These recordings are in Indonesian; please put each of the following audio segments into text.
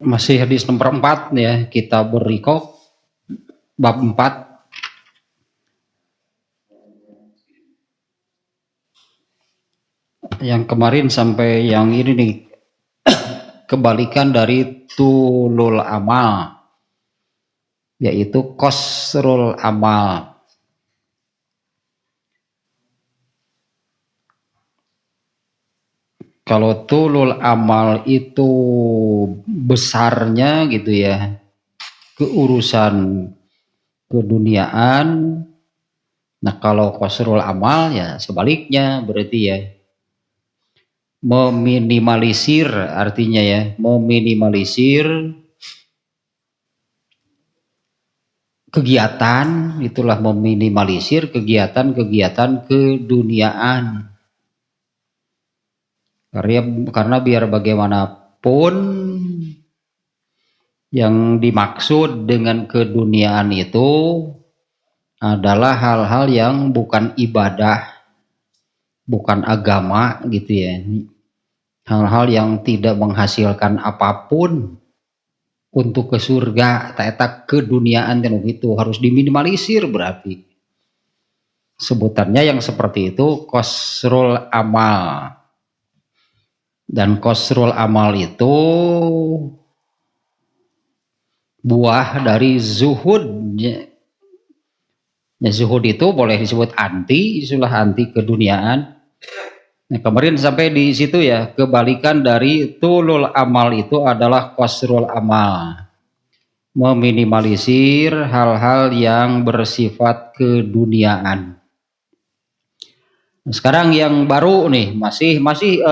Masih hadis nomor 4 ya, kita berikop bab 4. Yang kemarin sampai yang ini nih, kebalikan dari tulul amal, yaitu qasrul amal. Kalau tulul amal itu besarnya gitu ya, keurusan keduniaan. Nah kalau qasrul amal ya sebaliknya, berarti ya meminimalisir, artinya ya meminimalisir kegiatan, itulah meminimalisir kegiatan-kegiatan keduniaan. Karena biar bagaimanapun yang dimaksud dengan keduniaan itu adalah hal-hal yang bukan ibadah, bukan agama gitu ya. Hal-hal yang tidak menghasilkan apapun untuk ke surga, tak keduniaan dan itu harus diminimalisir. Berarti sebutannya yang seperti itu qasrul amal. Dan qasrul amal itu buah dari zuhud. Ya, zuhud itu boleh disebut anti, istilah anti keduniaan. Nah, kemarin sampai di situ ya, kebalikan dari tulul amal itu adalah qasrul amal. Meminimalisir hal-hal yang bersifat keduniaan. Sekarang yang baru nih, masih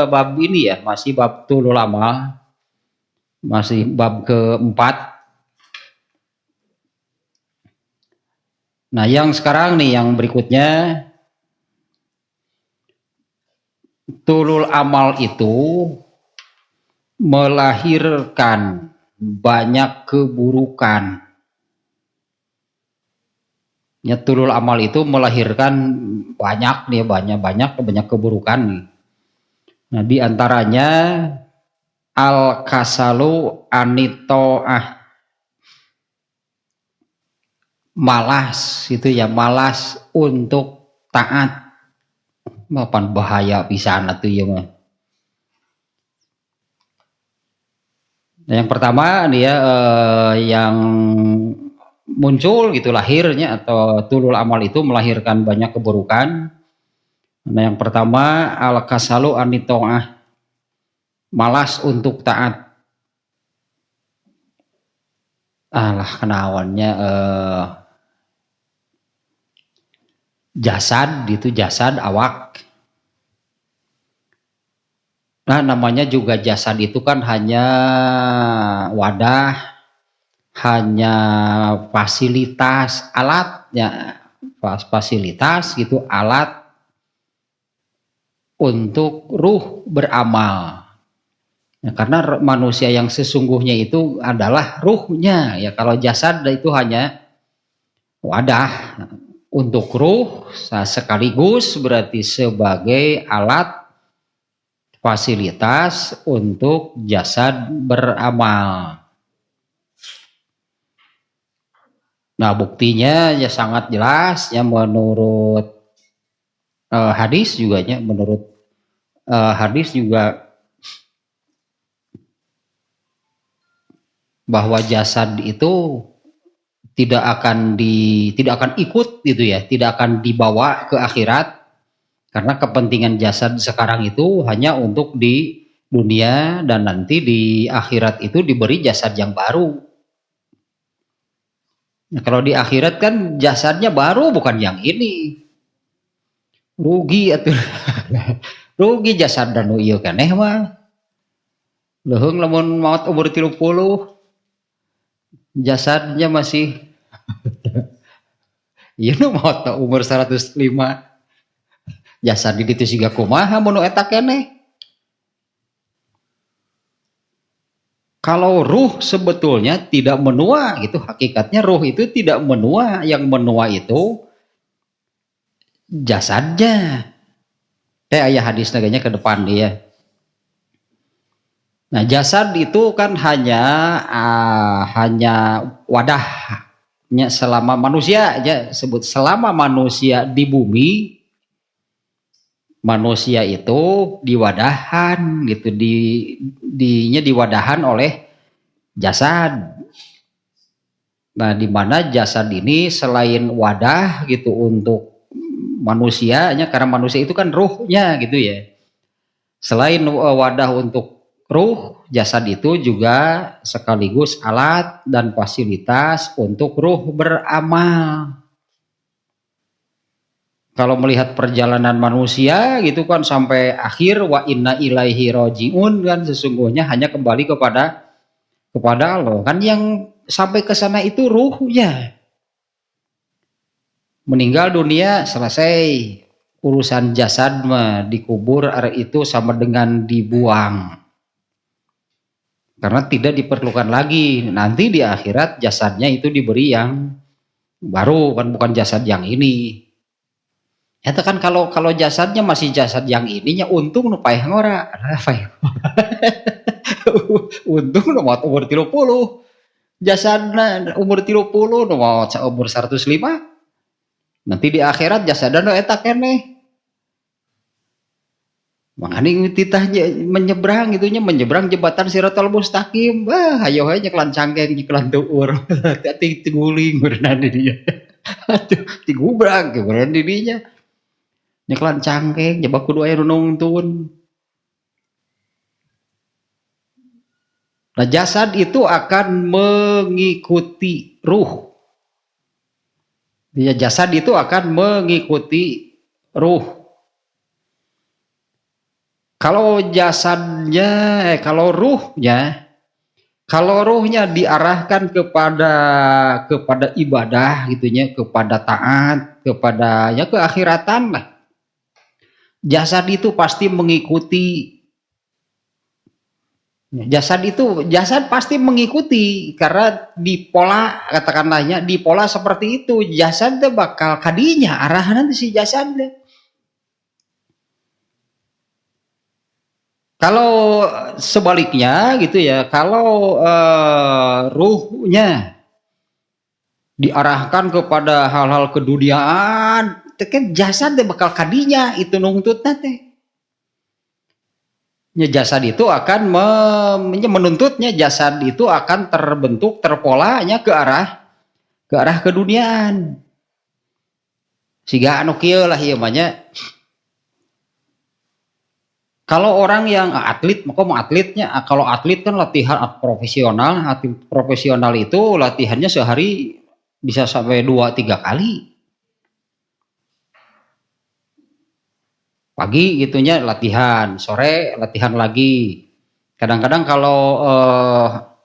bab ini ya, masih bab tulul amal, masih bab keempat. Nah yang sekarang nih, yang berikutnya, tulul amal itu melahirkan banyak keburukan. Ya, tulul amal itu melahirkan banyak keburukan nih. Nah, di antaranya al-kasalu anitoah, malas itu ya, malas untuk taat. Mapan bahaya pisan atuh ya mah. Nah, yang pertama nih ya, yang muncul gitu lahirnya, atau tulul amal itu melahirkan banyak keburukan. Nah, yang pertama al-kasalu anitoah, malas untuk taat. Alah kenawannya jasad itu, jasad awak. Nah namanya juga jasad itu kan hanya wadah, hanya fasilitas, alatnya, fasilitas gitu, alat untuk ruh beramal. Ya, karena manusia yang sesungguhnya itu adalah ruhnya ya. Kalau jasad itu hanya wadah untuk ruh, sekaligus berarti sebagai alat fasilitas untuk jasad beramal. Nah buktinya ya sangat jelas ya, menurut hadis juga ya, menurut hadis juga bahwa jasad itu tidak akan ikut gitu ya, tidak akan dibawa ke akhirat, karena kepentingan jasad sekarang itu hanya untuk di dunia, dan nanti di akhirat itu diberi jasad yang baru. Nah, kalau di akhirat kan jasadnya baru, bukan yang ini. Rugi atuh. Rugi jasad dan ieu keneh mah. Leuheung lamun maot umur 30, jasadnya masih ieu nu maot umur 105. Jasad di ditu siga kumaha mun eta keneh. Kalau ruh sebetulnya tidak menua gitu, hakikatnya ruh itu tidak menua, yang menua itu jasadnya. Ayah hadis naganya ke depan dia. Nah, jasad itu kan hanya wadahnya selama manusia aja, sebut selama manusia di bumi, manusia itu diwadahan gitu, diwadahan oleh jasad. Nah, di mana jasad ini selain wadah gitu untuk manusianya, karena manusia itu kan ruhnya gitu ya. Selain wadah untuk ruh, jasad itu juga sekaligus alat dan fasilitas untuk ruh beramal. Kalau melihat perjalanan manusia gitu kan sampai akhir, wa inna ilaihi rojiun, kan sesungguhnya hanya kembali kepada Allah. Kan yang sampai ke sana itu ruhnya. Meninggal dunia selesai, urusan jasad mah dikubur itu sama dengan dibuang, karena tidak diperlukan lagi. Nanti di akhirat jasadnya itu diberi yang baru, kan bukan jasad yang ini. Ya kan kalau jasadnya masih jasad yang ininya, untung nu paeh ngora. Untung nu mau umur 30. Jasadna umur 30 nu mau umur 105. Nanti di akhirat jasadna eta keneh. Makanya titahnya menyeberang itunya, menyeberang jembatan Siratal Mustaqim. Wah, ayo aja nyeklan cangkeng, nyeklan tuur. Hati tiguling berenang dirinya. Tigubrak berenang dirinya. Nyeklan cangkeng, jebak kudu aya nungtun. Nah, jasad itu akan mengikuti ruh. Ya, jasad itu akan mengikuti ruh. Kalau jasadnya, kalau ruhnya diarahkan kepada ibadah gitunya, kepada taat, kepada ya keakhiratan lah. Jasad itu pasti mengikuti. Jasad pasti mengikuti, karena di pola, katakanlahnya di pola seperti itu, jasad bakal kadinya arahan nanti si jasad. Kalau sebaliknya gitu ya, kalau ruhnya diarahkan kepada hal-hal keduniaan, kan jasad bakal kadinya itu nuntut nanti. Jasad itu akan menuntutnya, jasad itu akan terbentuk, terpolanya ke arah keduniaan. Siga anu kieu lah ieu mah nya. Kalau orang yang atlet, maka mau atletnya, kalau atlet kan latihan profesional, atlet profesional itu latihannya sehari bisa sampai 2-3 kali. Pagi gitunya latihan, sore latihan lagi. Kadang-kadang kalau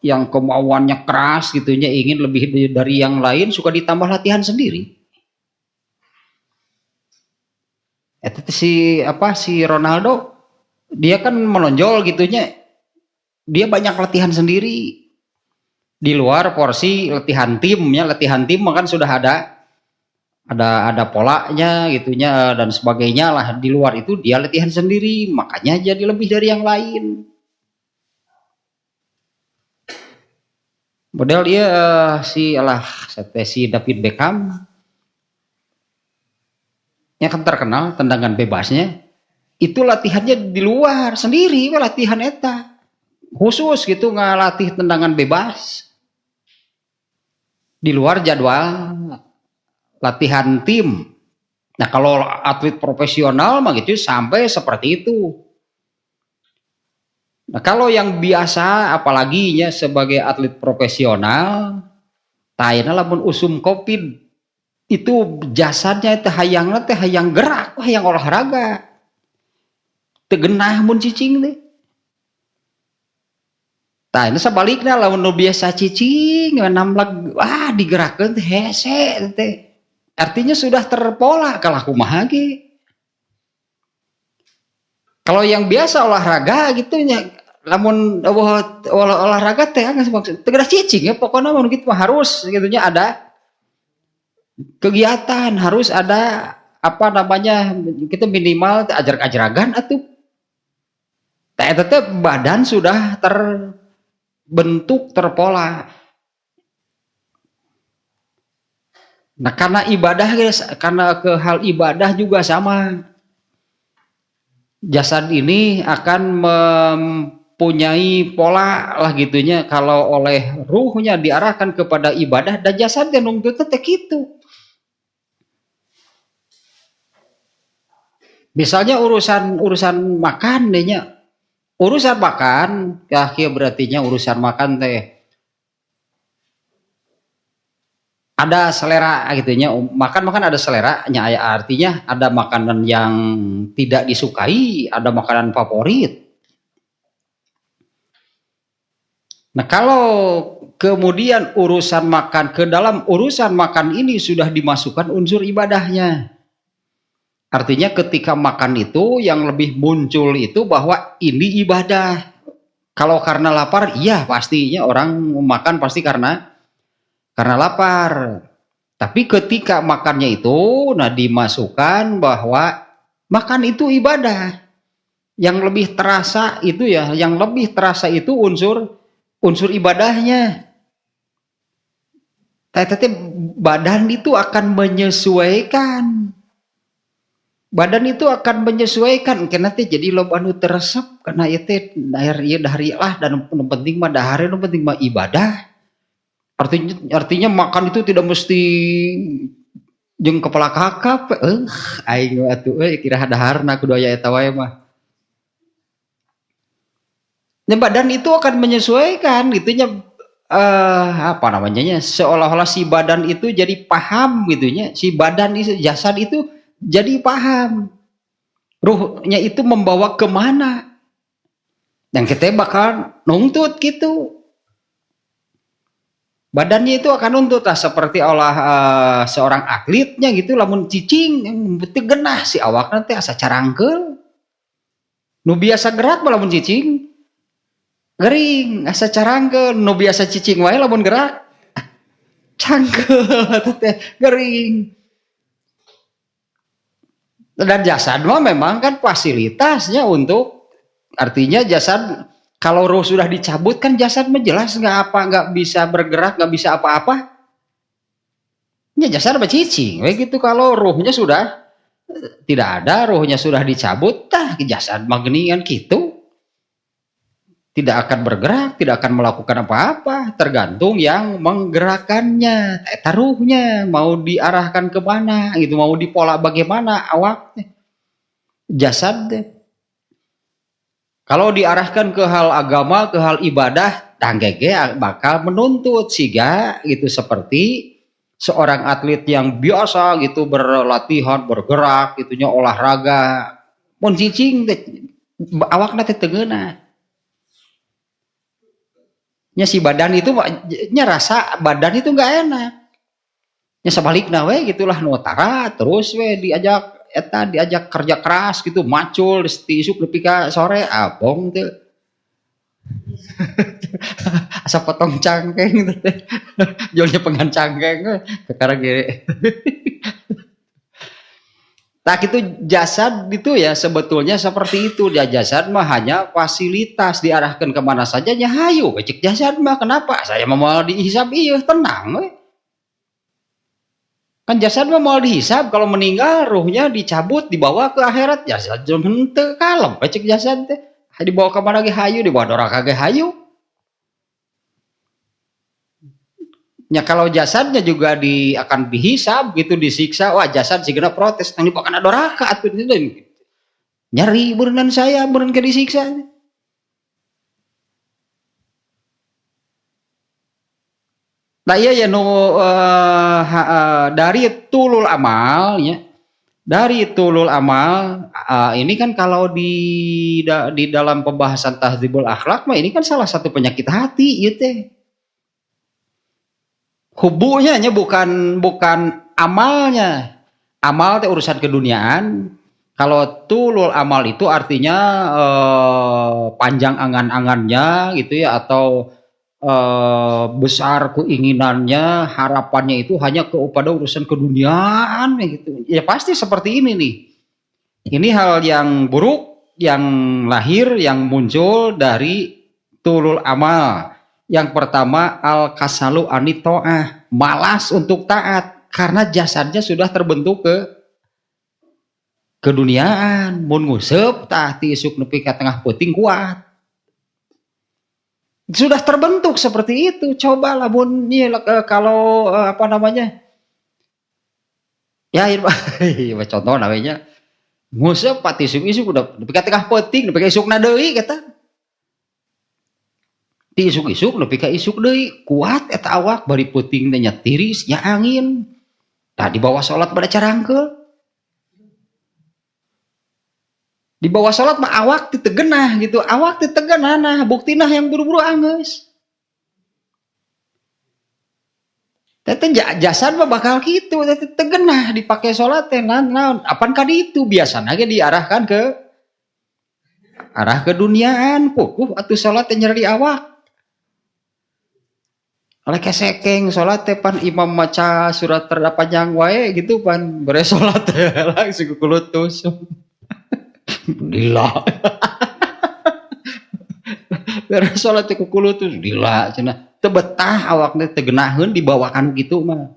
yang kemauannya keras gitunya, ingin lebih dari yang lain, suka ditambah latihan sendiri. Itu si Ronaldo, dia kan menonjol gitunya, dia banyak latihan sendiri di luar porsi latihan tim kan sudah ada polanya gitunya dan sebagainya lah. Di luar itu dia latihan sendiri, makanya jadi lebih dari yang lain. Model dia si David Beckham yang kan terkenal tendangan bebasnya, itu latihannya di luar sendiri, latihan eta khusus gitu, ngalatih tendangan bebas di luar jadwal latihan tim. Nah, kalau atlet profesional mah gitu sampai seperti itu. Nah, kalau yang biasa, apalagi ya sebagai atlet profesional, tayana lamun usum covid itu jasadnya itu hayang gerak, hayang olahraga, tegenah mun cicing deh. Nah, ini sebaliknya lamun nu biasa cicing, namlag digerakkan teh hese teh. Artinya sudah terpola kalau kumaha ge. Kalau yang biasa olahraga gitu nya, lamun olahraga teh maksud tegera cicing ya, pokoknya mun gitu harus gitunya ada kegiatan, harus ada apa namanya, kita minimal ajar-ajaragan atuh. Tetap badan sudah terbentuk, terpola. Nah, karena ibadah guys, karena ke hal ibadah juga sama. Jasad ini akan mempunyai pola lah gitunya, kalau oleh ruhnya diarahkan kepada ibadah dan jasadnya nuntut teh gitu. Misalnya urusan makan dehnya. Urusan makan, kaya berartinya urusan makan teh ada selera gitunya. Makan ada seleranya, artinya ada makanan yang tidak disukai, ada makanan favorit. Nah, kalau kemudian urusan makan, ke dalam urusan makan ini sudah dimasukkan unsur ibadahnya. Artinya ketika makan itu yang lebih muncul itu bahwa ini ibadah. Kalau karena lapar, iya pastinya orang makan pasti karena lapar. Tapi ketika makannya itu, nah dimasukkan bahwa makan itu ibadah. Yang lebih terasa itu ya, yang lebih terasa itu unsur ibadahnya. Tapi badan itu akan menyesuaikan. Badan itu akan menyesuaikan karena jadi loba anu teresep karena itu dahar ieu dahar lah, dan penting mah dahar, penting mah ibadah. Artinya makan itu tidak mesti jeung kepala kakap. Aing atuh kira daharna kudu aya eta wae mah. Nah, badan itu akan menyesuaikan gitunya, apa namanya, seolah-olah si badan itu jadi paham gitunya, si badan itu, jasad itu jadi paham ruhnya itu membawa kemana, dan kita bakal nuntut gitu. Badannya itu akan nuntut lah, seperti seorang atletnya gitu, lamun cicing yang penting genah si awak nanti asa carangkeul, nu biasa gerak lamun cicing gering asa carangkeul, nu biasa cicing wae lamun gerak cangkeul teh gering. Dan jasad mah memang kan fasilitasnya untuk, artinya jasad kalau ruh sudah dicabut kan jasad mah jelas nggak bisa bergerak, nggak bisa apa-apa. Ya jasad apa cicing, gitu. Kalau ruhnya sudah tidak ada, ruhnya sudah dicabut, jasad mah geuningan gitu. Tidak akan bergerak, tidak akan melakukan apa-apa, tergantung yang menggerakkannya, ruhnya mau diarahkan kemana gitu, mau dipola bagaimana awaknya, jasad. Kalau diarahkan ke hal agama, ke hal ibadah, tanggege bakal menuntut siga gitu, seperti seorang atlet yang biasa gitu berlatihan, bergerak gitunya, olahraga, mun cicing awakna teh teu geunah. Nya si badan itu nya rasa badan itu nggak enak. Nya sebaliknya we gitulah nu tara terus we diajak kerja keras gitu, macul di isuk nepi ka sore abong teu. Asa potong cangkeng gitu teh. Jolnya pengan cangkeng sekarang ge. Tak itu jasad itu ya sebetulnya seperti itu, dia jasad mah hanya fasilitas, diarahkan kemana saja nya hayu cek jasad mah, kenapa saya mau dihisab, iya tenang we. Kan jasad mah mau dihisab, kalau meninggal ruhnya dicabut dibawa ke akhirat, jasad henteu kalem cek jasad teh dibawa kemana ge hayu, dibawa doraka ge hayu. Ya kalau jasadnya juga akan dihisab gitu, disiksa, wah jasad sigana protes, nang dibawa kana doraka atuh nyari berenang saya beren ke disiksa. Nah iya ya dari tulul amal ya, dari tulul amal ini kan kalau di dalam pembahasan tahdzibul akhlak mah ini kan salah satu penyakit hati gitu teh. Hubunya bukan amalnya. Amal teh urusan keduniaan. Kalau tulul amal itu artinya panjang angan-angannya gitu ya, atau besar keinginannya, harapannya itu hanya kepada urusan keduniaan gitu. Ya pasti seperti ini nih. Ini hal yang buruk yang lahir, yang muncul dari tulul amal. Yang pertama al-kasalu anito'ah, malas untuk taat karena jasadnya sudah terbentuk ke keduniaan. Mun nguseup tah ti isuk nepi ka tengah peuting kuat. Sudah terbentuk seperti itu. Cobalah mun kalau apa namanya? Ya contoh namanya nguseup pati isuk-isuk udah nepi ka tengah peuting, nepi ka isukna deui kata. Ti isuk-isuk nepi ka isuk deui, kuat eta awak bari peuting teh nya tiris nya angin. Tah di bawah salat pada carangkeul. Di bawah salat mah awak teu tegenah gitu, awak teu tegenah nah buktina yang buru-buru anggeus. Teh jasad mah bakal kitu, teh tegenah dipake salat teh naon apan ka ditu biasana ge diarahkan ke arah keduniaan, pupuh atuh salat teh nyeri awak. Oleh kesekeng salat teh pan imam maca surat terpanjang wae gitu pan beres salat teh langsung kulutus. Lila. Beres salat teh kulutus lila cenah. Teu betah awakna teh geunaheun dibawakan kitu mah.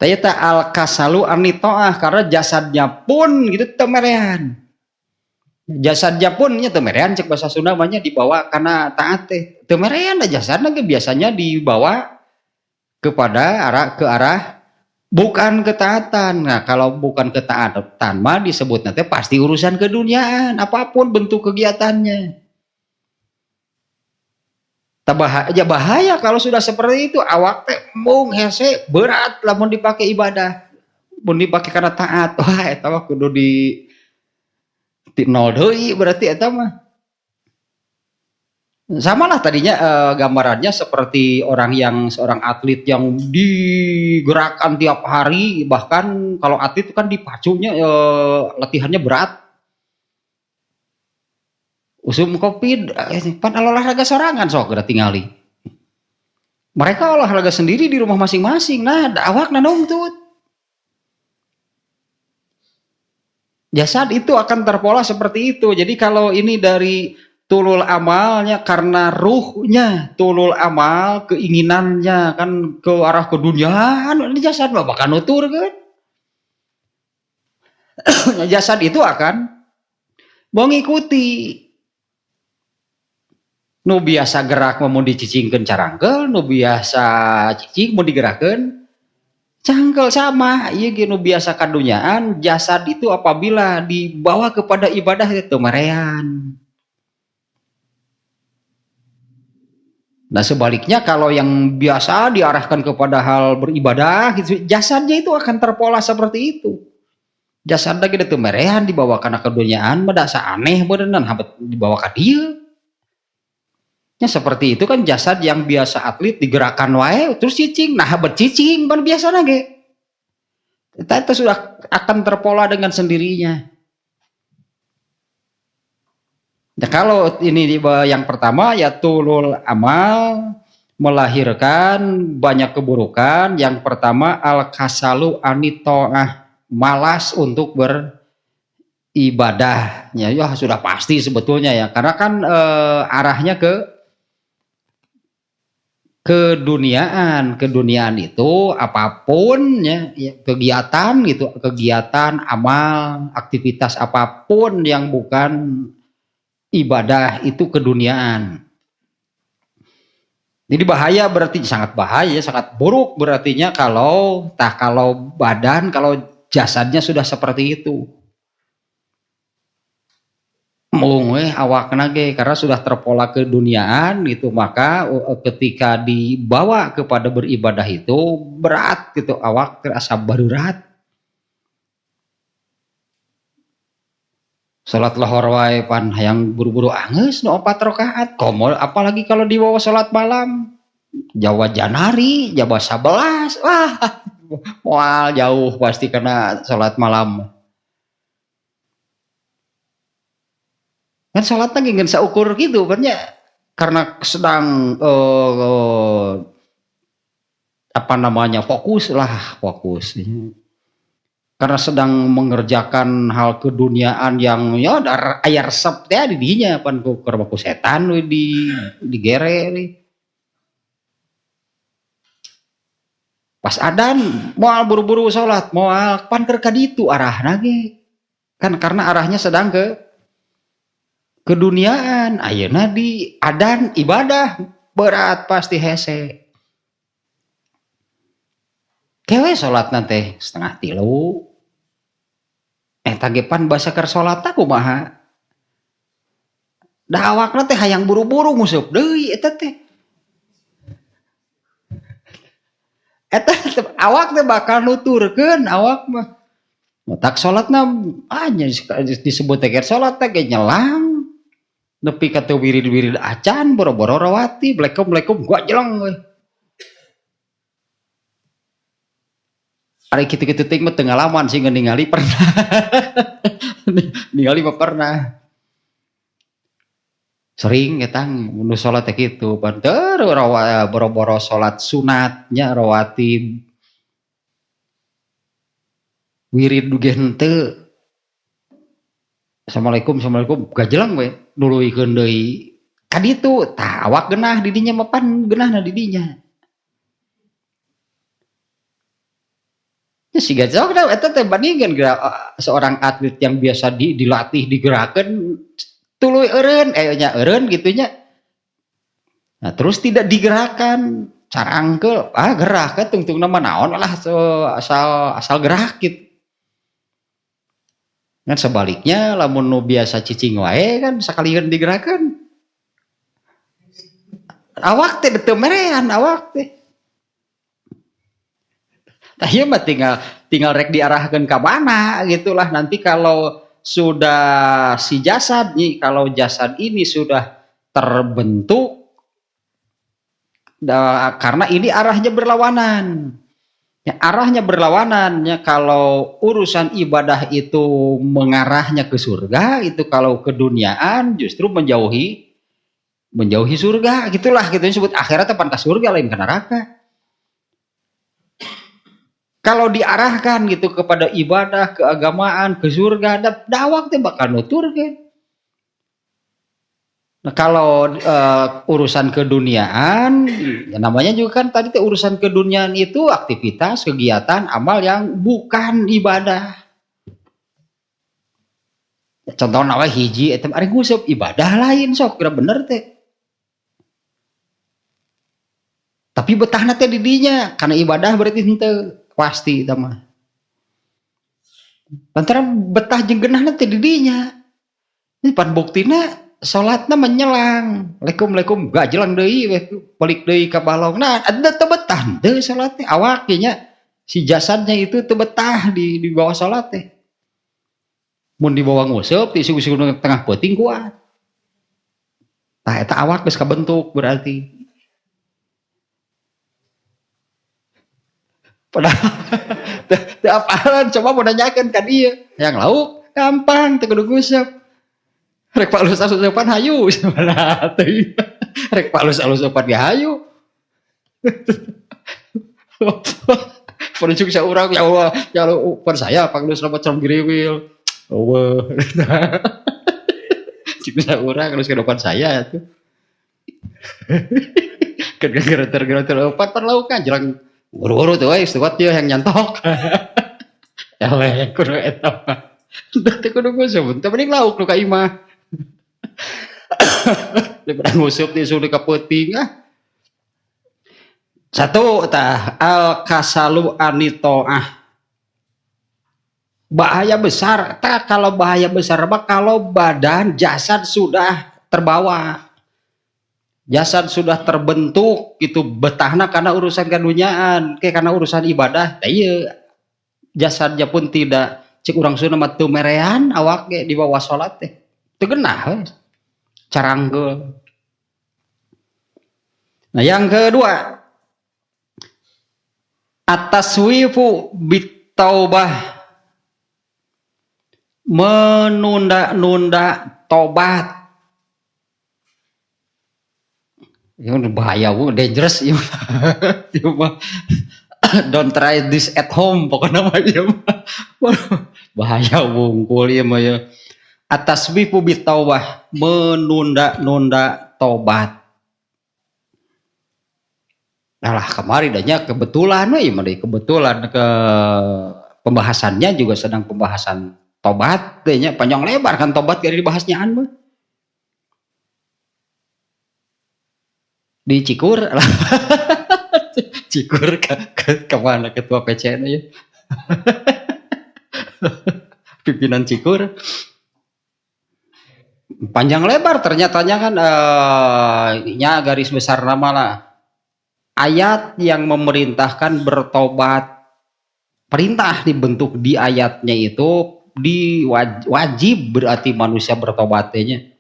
Tah eta al-kasalu anito'ah karena jasadnya pun gitu teu merean. Jasadnya pun nya teu merean cek bahasa Sunda mah nya dibawa kana taat teh. Teu merean da jasadna ge biasanya dibawa kepada arah bukan ketaatan. Nah, kalau bukan ketaatan mah disebut nanti pasti urusan keduniaan apapun bentuk kegiatannya. Bahaya kalau sudah seperti itu awak teh mung hese berat lamun dipakai ibadah. Mun dipakai karena taat, wah eta mah kudu di nol deui berarti eta mah. Sama lah tadinya gambarannya seperti seorang atlet yang digerakkan tiap hari, bahkan kalau atlet itu kan dipacunya latihannya berat. Usum covid pan olahraga sorangan sok geura tingali. Mereka olahraga sendiri di rumah masing-masing. Nah, awakna nungtut. Jasad itu akan terpola seperti itu. Jadi kalau ini dari tulul amalnya karena ruhnya tulul amal, keinginannya kan ke arah keduniaan, ini jasad mah bakal nutur kan. Jasad itu akan mengikuti. Nu biasa gerak mau dicicingkeun carangkeul, nu biasa cicing mau digerakkeun cangkel sama. Ieu ge nu biasa kadunyaan, jasad itu apabila dibawa kepada ibadah itu merean. Nah sebaliknya kalau yang biasa diarahkan kepada hal beribadah gitu, jasadnya itu akan terpola seperti itu. Jasadnya gitu tuh merehan dibawa karena keduniaan, medasa aneh beneran habet dibawa ka dieu. Ya seperti itu kan jasad yang biasa atlet digerakkan wae terus cicing, nah habet cicing pan biasana ge. Itu sudah akan terpola dengan sendirinya. Nah, kalau ini yang pertama ya tulul amal melahirkan banyak keburukan. Yang pertama al-kasalu anito'ah, malas untuk beribadah. Ya sudah pasti sebetulnya ya, karena kan arahnya ke keduniaan itu apapun ya kegiatan gitu, kegiatan amal, aktivitas apapun yang bukan ibadah itu keduniaan. Jadi bahaya berarti sangat bahaya, sangat buruk berartinya kalau badan, kalau jasadnya sudah seperti itu. Mung awakna ge karena sudah terpola keduniaan gitu, maka ketika dibawa kepada beribadah itu berat gitu, awak terasa berat. Salat lohor wae pan hayang buru-buru angeus nu 4 rakaat. Komo apalagi kalau dibawa salat malam. Jawa Janari, Jawa 11. Wah, moal jauh pasti kena salat malam. Kan salatna ge ngeun saukur gitu kan ya. Karena sedang apa namanya? Fokus. karena sedang mengerjakan hal keduniaan yang ya aya resep teh di dinya pan ku setan we di gere we. Pas adan moal buru-buru salat, moal pan keur ka ditu arahna ge. Kan karena arahnya sedang ke keduniaan. Ayeuna di adan ibadah berat pasti hese. Kewe salatna teh 2:30. Eta ge pan basa keur salatna kumaha? Da awakna teh hayang buru-buru nguseup deui eta teh. Eta awak teh bakal nuturkeun awak mah. Tak salatna anya disebut teh salat teh ge nyelang. Nepi ka teu wirid-wirid acan boro-boro rawati, Assalamualaikum gua jeleng we. Ari kitu-kitu ting mah teu ngalaman sih ningali pernah. Ningali mah pernah. Sering getang nu salat teh kitu, banter boro-boro salat sunatnya rawatib. Wirid duge henteu. Assalamualaikum gajelang we nuluikeun deui. Ka ditu tah awak geunah di dinya mah pan geunahna di dinya. Ya siga sok da eta teh bandingkeun seorang atlet yang biasa dilatih digerakkeun tuluy eureun nya eureun gitu nya. Nah, terus tidak digerakkan carangkeul gerak ka tungtungna mah naon lah asal gerak gitu. Kan sebaliknya lamun nu biasa cicing wae kan sakalieun digerakkeun. Awak teh teu merean awak teh. Tah ieu mah tinggal rek diarahkeun ka mana gitulah nanti kalau sudah si jasad nih, kalau jasad ini sudah terbentuk karena ini arahnya berlawanan. Ya, arahnya berlawanan ya, kalau urusan ibadah itu mengarahnya ke surga, itu kalau keduniaan justru menjauhi surga, gitulah gitu disebut akhirat tepan ke surga lain ke neraka. Kalau diarahkan gitu kepada ibadah, keagamaan, ke surga, dawak teh bakal nutur kan. Nah, kalau urusan keduniaan, ya namanya juga kan tadi urusan keduniaan itu aktivitas, kegiatan, amal yang bukan ibadah. Contohnya nawa hiji, itu ari nguseup ibadah lain sok kira bener teh. Tapi betahna teh di dinya, karena ibadah berarti henteu pasti eta mah. Lantaran betah jeung geunahna teh di dinya. Ini pan buktina salatna menyelang. Assalamualaikum gajelang deui we balik deui ka balong. Nah, ada teu betah teu salat teh awak nya si jasadnya itu teu betah di bawah salat teh. Mun di bawah nguseup di suku tengah peuting kuat. Tah eta awak geus kabentuk berarti. Padahal teu apalan coba mau nanyakeun ka dieu. Yang lauk gampang teu kudu nguseup. Rek palus alusopan hayu sebenarnya teuing. Rek palus alusopan ge hayu. Penuncuk saurang ya Allah, ya Allah percaya panglus rapat com giriwil. Eueuh. Cik saurang geus ke depan saya tuh. Geger-geger opat perlaukan jelang buru-buru tuh euy suat teu yang nyantok. Eleh kudu eta mah. Teu kudu nguseup, teu mending lauk nu ka imah. Daripada nguseup disuruh ka peuting Satu tah al kasalu anitoah. Bahaya besar. Tah kalau bahaya besar apa kalau badan jasad sudah terbawa. Jasad sudah terbentuk itu betahna karena urusan keduniaan, karena urusan ibadah. Tah ieu jasadnya pun tidak cek urang Sunda mah teu merean awak ge di bawah salat teh. Teu geunah we. Carangkeul. Nah, yang kedua, at-taswifu bitaubah, menunda-nunda tobat. Ini bahaya, dangerous ya. Don't try this at home pokoknya mah. Bahaya wungkul ya mah ya. Ataswifu bitaubah, menunda-nunda tobat. Nah kemarin adanya kebetulan ya kebetulan ke pembahasannya juga sedang pembahasan tobat, nya panjang lebar kan tobat gak dibahasnya mah. Di Cikur Cikur kemana ketua PCN ya pimpinan Cikur panjang lebar ternyatanya kan garis besar nama lah ayat yang memerintahkan bertobat, perintah dibentuk di ayatnya itu wajib berarti manusia bertobatnya,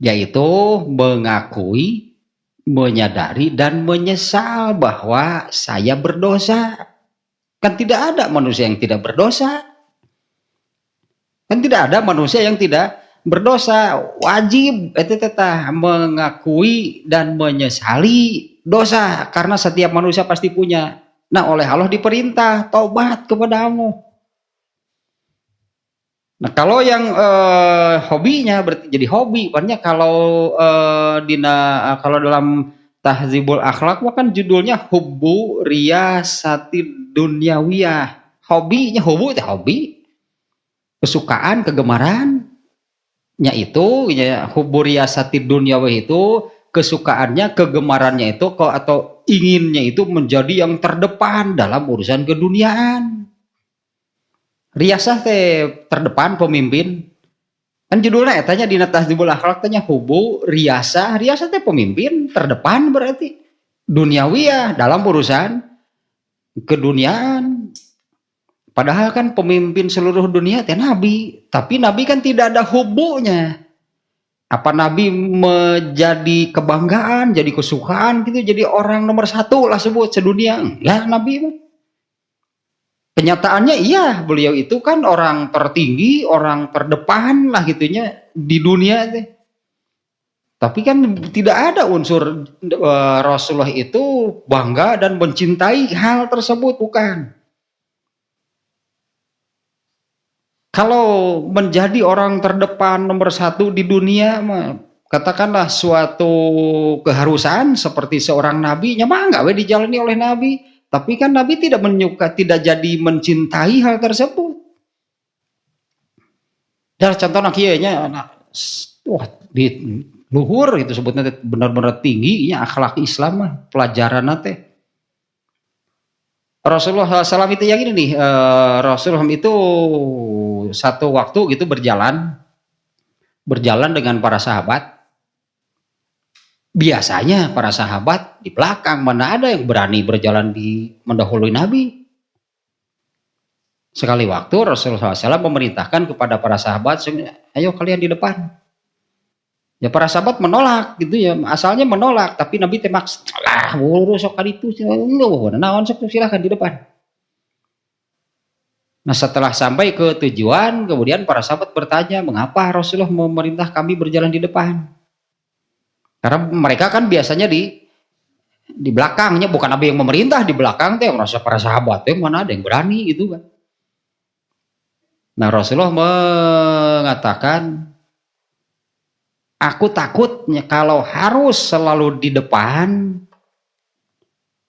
yaitu mengakui, menyadari dan menyesal bahwa saya berdosa. Kan tidak ada manusia yang tidak berdosa. Kan tidak ada manusia yang tidak berdosa. Wajib itu tetap mengakui dan menyesali dosa karena setiap manusia pasti punya. Nah, oleh Allah diperintah taubat kepada Allah. Nah, kalau yang hobinya berarti jadi hobi, makanya kalau kalau dalam Tahzibul Akhlak kan judulnya hubbu riyasati dunyawiyah. Hobinya hubbu itu hobi. Kesukaan, kegemarannya itu ya hubbu riyasati dunyawiyah itu kesukaannya, kegemarannya itu atau inginnya itu menjadi yang terdepan dalam urusan keduniaan. Riasah teh terdepan pemimpin. Kan judulnya etanya dina Tahzibul Akhlak tanya hubu riasah teh pemimpin terdepan berarti duniawiyah dalam urusan keduniaan. Padahal kan pemimpin seluruh dunia teh nabi, tapi nabi kan tidak ada hubunya. Apa nabi menjadi kebanggaan, jadi kesukaan gitu, jadi orang nomor satu lah sebut sedunia. Enggak nabi mah. Kenyataannya iya, beliau itu kan orang tertinggi, orang terdepan lah gitunya di dunia deh. Tapi kan tidak ada unsur Rasulullah itu bangga dan mencintai hal tersebut, bukan. Kalau menjadi orang terdepan nomor satu di dunia, katakanlah suatu keharusan seperti seorang nabi, mah nggak dijalani oleh nabi. Tapi kan Nabi tidak tidak jadi mencintai hal tersebut. Dan contohnya kieunya wah di luhur itu sebutnya benar-benar tinggi nya akhlak Islam mah pelajaran teh. Rasulullah SAW itu yang ini nih, Rasulullah itu satu waktu gitu berjalan dengan para sahabat. Biasanya para sahabat di belakang, mana ada yang berani berjalan mendahului Nabi. Sekali waktu Rasulullah SAW memerintahkan kepada para sahabat, ayo kalian di depan. Ya para sahabat menolak gitu ya, asalnya menolak, tapi Nabi temak, lah urus sok itu, naon sok silahkan di depan. Nah setelah sampai ke tujuan, kemudian para sahabat bertanya, mengapa Rasulullah memerintah kami berjalan di depan? Karena mereka kan biasanya di belakangnya, bukan Nabi yang memerintah, di belakang teh merasa para sahabat teh mana ada yang berani gitu kan. Nah Rasulullah mengatakan, aku takutnya kalau harus selalu di depan,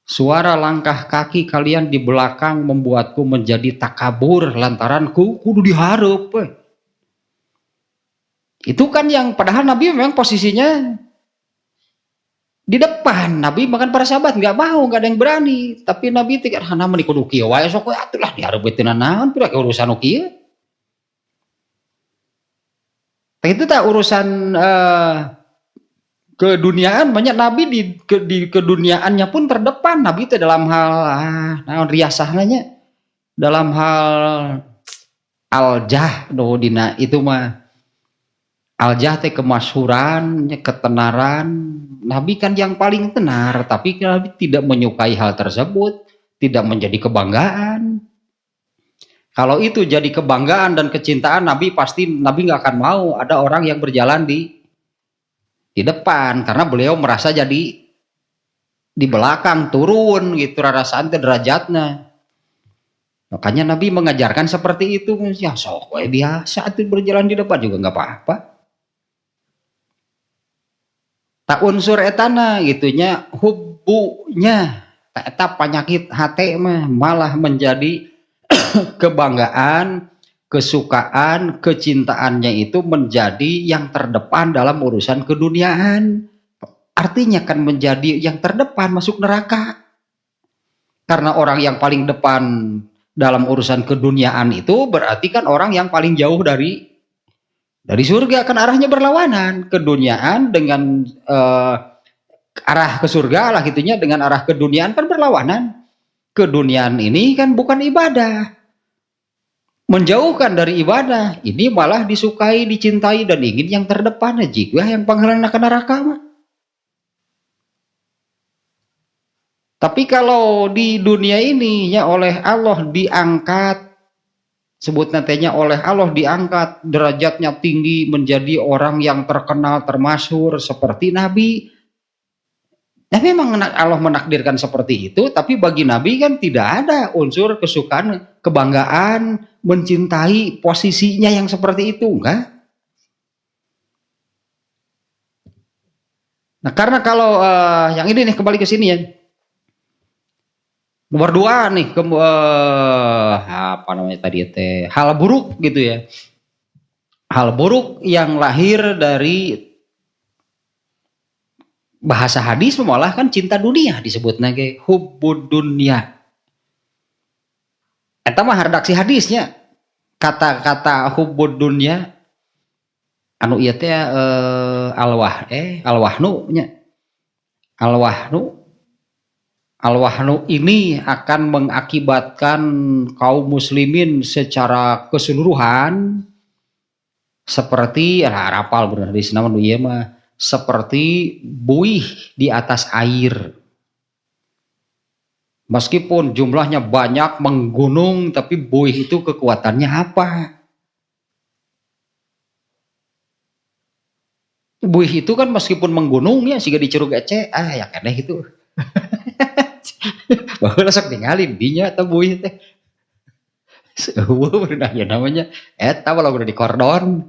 suara langkah kaki kalian di belakang membuatku menjadi takabur lantaran kudu diharap. Itu kan yang padahal Nabi memang posisinya di depan. Nabi makan para sahabat nggak mau, nggak ada yang berani. Tapi Nabi tidak hana meni kudu kieu wae sok atulah dihareupeun naon pira urusan kieu. Itu tak urusan keduniaan, banyak Nabi di keduniaannya pun terdepan. Nabi itu dalam hal naon riasahnya, dalam hal aljah dina itu mah aljah teh kemasyhuran, ketenaran. Nabi kan yang paling tenar, tapi Nabi tidak menyukai hal tersebut, tidak menjadi kebanggaan. Kalau itu jadi kebanggaan dan kecintaan Nabi, pasti Nabi nggak akan mau ada orang yang berjalan di depan, karena beliau merasa jadi di belakang turun gitu rasanya derajatnya. Makanya Nabi mengajarkan seperti itu. Ya sok we biasa itu berjalan di depan juga nggak apa-apa. Tak unsur etana gitunya hubbunya eta penyakit hati mah malah menjadi kebanggaan, kesukaan, kecintaannya itu menjadi yang terdepan dalam urusan keduniaan. Artinya kan menjadi yang terdepan masuk neraka. Karena orang yang paling depan dalam urusan keduniaan itu berarti kan orang yang paling jauh dari surga, kan arahnya berlawanan. Keduniaan dengan arah ke surga lah gitunya, dengan arah keduniaan kan berlawanan. Keduniaan ini kan bukan ibadah, menjauhkan dari ibadah, ini malah disukai, dicintai dan ingin yang terdepan jika yang panggilan ke neraka mah. Tapi kalau di dunia ini ya oleh Allah diangkat, sebut nantinya oleh Allah diangkat, derajatnya tinggi menjadi orang yang terkenal, termasyhur seperti Nabi. Nah memang Allah menakdirkan seperti itu, tapi bagi Nabi kan tidak ada unsur kesukaan, kebanggaan, mencintai posisinya yang seperti itu, enggak? Nah karena kalau yang ini nih, kembali ke sini ya. Nomor 2 nih, apa namanya tadi teh, hal buruk gitu ya. Hal buruk yang lahir dari bahasa hadis malah kan cinta dunia disebutnya ge hubbud dunya. Eta mah redaksi hadisnya. Kata-kata hubbud dunya anu ieu teh alwahnu nya. Al-wahnu ini akan mengakibatkan kaum muslimin secara keseluruhan seperti rapal benar di sana ieu mah seperti buih di atas air. Meskipun jumlahnya banyak menggunung, tapi buih itu kekuatannya apa? Buih itu kan meskipun menggunung ya siga dicerug ece, ya keneh gitu. Baheula sok ningali dinya atau buih teh. Eueuh beunah ya namanya eta walau udah di kordon.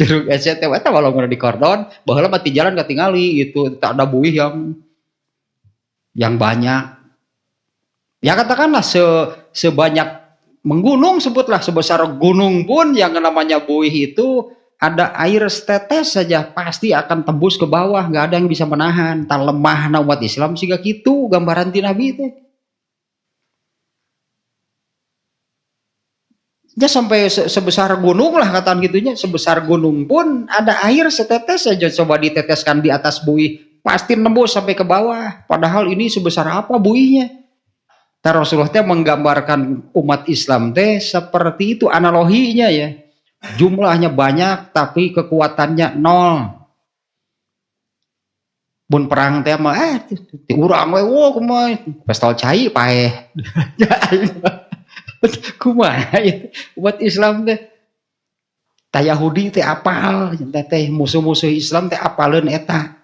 Jeruk ece teh eta walau udah di kordon, baheula mati jalan katingali gitu, tak ada buih yang banyak. Ya katakanlah sebanyak menggunung, sebutlah sebesar gunung pun yang namanya buih itu ada air setetes saja pasti akan tembus ke bawah, nggak ada yang bisa menahan. Tak lemah na umat Islam siga gitu gambaran ti Nabi itu. Ya sampai sebesar gunung lah kataan gitunya, sebesar gunung pun ada air setetes saja coba diteteskan di atas buih pasti nembus sampai ke bawah. Padahal ini sebesar apa buihnya? Rasulullah teh menggambarkan umat Islam teh seperti itu analoginya ya. Jumlahnya banyak tapi kekuatannya nol. Bun perang teh mah urang we kumaha pistol cai paeh. Kumaha umat Islam teh tah Yahudi teh apal teh musuh-musuh Islam teh apaleun eta.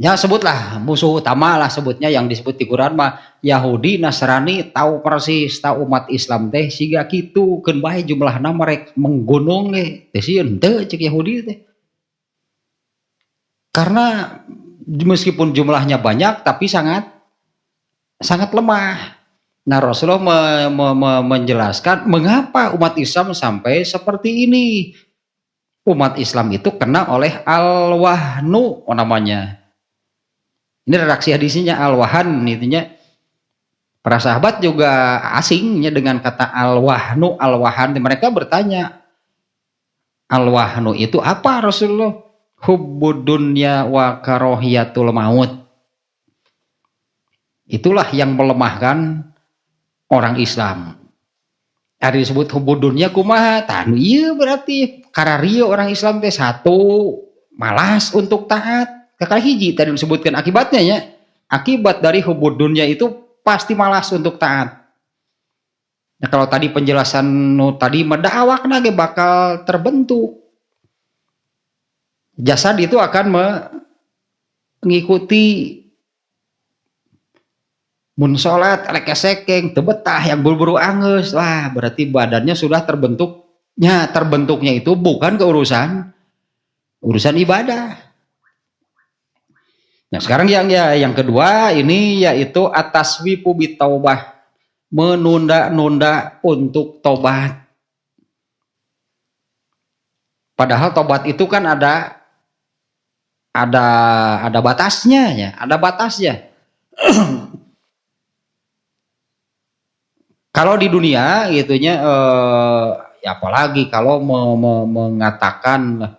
Ya sebutlah musuh utama lah sebutnya yang disebut di Quran mah Yahudi, Nasrani, tahu persis tahu umat Islam teh siga kitu keun bae jumlahna merek menggunung ge teh sieun teu cek Yahudi teh. Karena meskipun jumlahnya banyak tapi sangat lemah. Nah Rasulullah menjelaskan mengapa umat Islam sampai seperti ini. Umat Islam itu kena oleh al-wahnu namanya. Ini redaksi hadisnya al-wahan, intinya para sahabat juga asingnya dengan kata al-wahnu, al-wahan. Mereka bertanya, al-wahnu itu apa Rasulullah? Hubbud dunya wa karohiyatul maut. Itulah yang melemahkan orang Islam. Ada disebut hubbud dunya kumaha? Tanu iya berarti karario orang Islam teh satu malas untuk taat. Kakak hiji tadi disebutkan akibatnya ya. Akibat dari hubbud dunya itu pasti malas untuk taat. Nah kalau tadi penjelasan tadi medawakna ge bakal terbentuk. Jasad itu akan ngikuti mun salat elek sekeng teu betah yang buru-buru angeus, wah berarti badannya sudah terbentuknya itu bukan ke urusan ibadah. Nah, sekarang yang kedua ini yaitu ataswifu bitaubah, menunda-nunda untuk tobat. Padahal tobat itu kan ada batasnya ya, ada batasnya. Kalau di dunia gitunya ya apalagi kalau mengatakan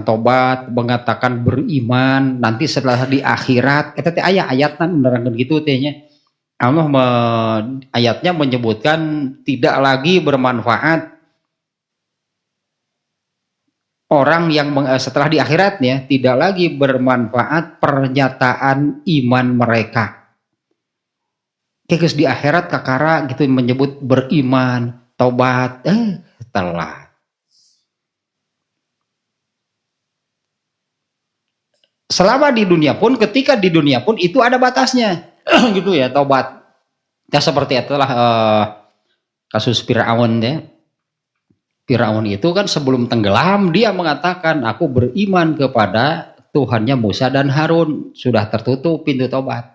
tobat, mengatakan beriman, nanti setelah di akhirat eta teh aya ayatna nerangeun gitu teh nya. Allah ayatnya menyebutkan tidak lagi bermanfaat orang yang setelah di akhiratnya, tidak lagi bermanfaat pernyataan iman mereka. Geus di akhirat kakara gitu menyebut beriman, tobat, telat. Selama di dunia pun, ketika di dunia pun itu ada batasnya, gitu ya tobat. Ya seperti itulah kasus Firaun ya. Firaun itu kan sebelum tenggelam dia mengatakan aku beriman kepada Tuhannya Musa dan Harun, sudah tertutup pintu tobat.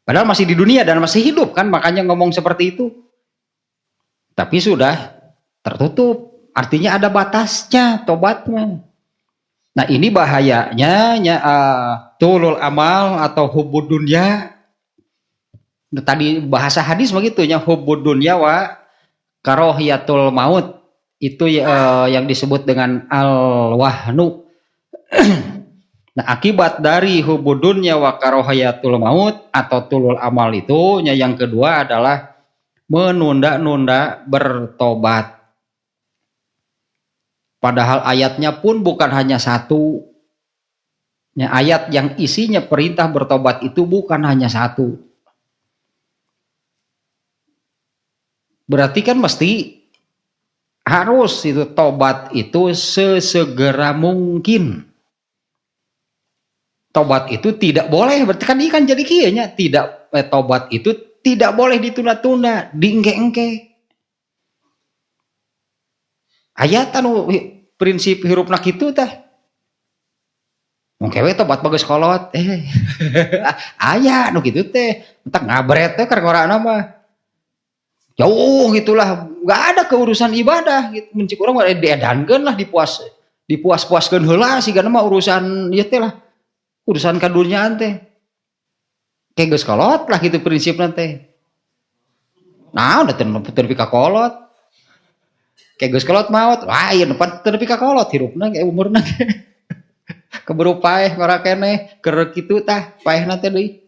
Padahal masih di dunia dan masih hidup kan, makanya ngomong seperti itu. Tapi sudah tertutup, artinya ada batasnya tobatnya. Nah ini bahayanya tulul amal atau hubbud dunya. Tadi bahasa hadis begitu ya, hubbud dunya wa karohiyatul maut, itu yang disebut dengan al-wahnu. Nah akibat dari hubbud dunya wa karohiyatul maut atau tulul amal itu yang kedua adalah menunda-nunda bertobat. Padahal ayatnya pun bukan hanya satu. Ya, ayat yang isinya perintah bertobat itu bukan hanya satu. Berarti kan mesti harus itu tobat itu sesegera mungkin. Tobat itu tidak boleh, berarti kan ini kan jadi kiyanya tidak tobat itu tidak boleh ditunda-tunda, diengke-engke. Ayat anu prinsip hirupna kitu teh. Wong kewe tobat bagus kolot, aya nu kitu teh, entak ngabret teh karena mah. Jauh gitulah, nggak ada keurusan ibadah gitu. Mencik urang mah diedankeun lah dipuas-puaskeun heula sigana mah urusan ieu teh lah. Urusan kaduniaan teh. Kayak geus kolot lah gitu prinsipna teh. Nah, udah teu ka kolot. Kayak geus kolot maot, wah ieu nepan teu nepi ka kolot hirupna kayak umurna. Keburu paeh ngora keneh keur kitu tah paehna teh deui.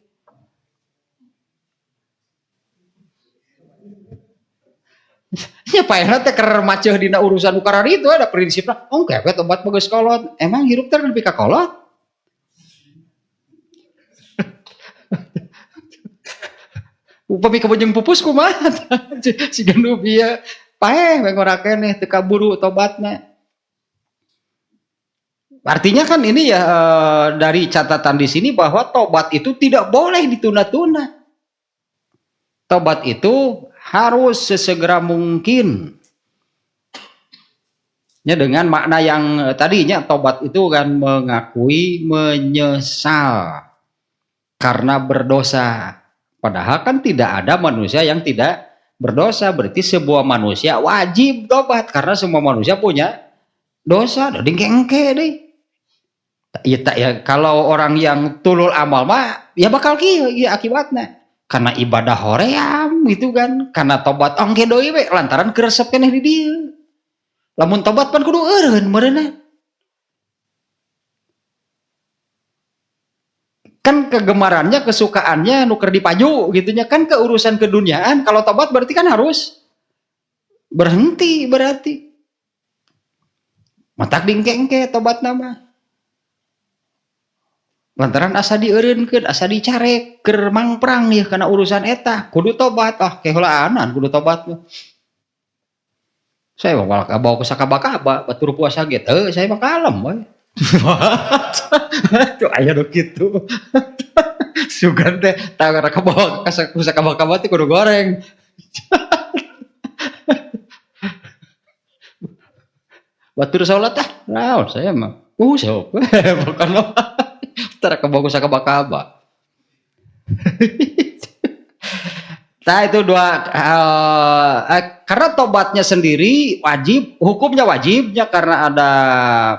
Ya paehna teh keur maceuh dina urusan ukarar itu ada prinsipna. Oh kepet obat geus kolot. Emang hirup teh nepi ka kolot? Upami kabujeng pupus kumaha si gandu bieu paeh we ngora keneh teu kaburu tobatna. Artinya kan ini ya dari catatan di sini bahwa tobat itu tidak boleh ditunda-tunda. Tobat itu harus sesegera mungkin. Ya dengan makna yang tadinya tobat itu kan mengakui menyesal karena berdosa. Padahal kan tidak ada manusia yang tidak berdosa. Berarti sebuah manusia wajib tobat karena semua manusia punya dosa. Dengke-engke deh. Ya, kalau orang yang tulul amal mah ya bakal kieu ya akibatnya. Karena ibadah hoream gitu kan. Karena tobat ongke doi we lantaran keresep keneh di dieu. Lamun tobat pan kudu eureun meureunna. Kan kegemarannya, kesukaannya nuker dipaju gitunya kan keurusan keduniaan. Kalau tobat berarti kan harus berhenti berarti. Matak dingke-engke tobat nama. Lantaran asa dieureunkeun, asa dicarek keur mangprang ya karena urusan eta, kudu tobat. Keheulaan kudu tobat. Saya bawa ke sakaba-kaba batur puasa ge teu, saya mah kalem we. Tuh aya nu kitu. Sugan teh tangara kabawa kusakabak-kabak teh kudu goreng. Batur salat naon saya mah. Sok. Bukan tara kabawa kusakabak-kabak. Nah itu dua karena tobatnya sendiri wajib, hukumnya wajibnya karena ada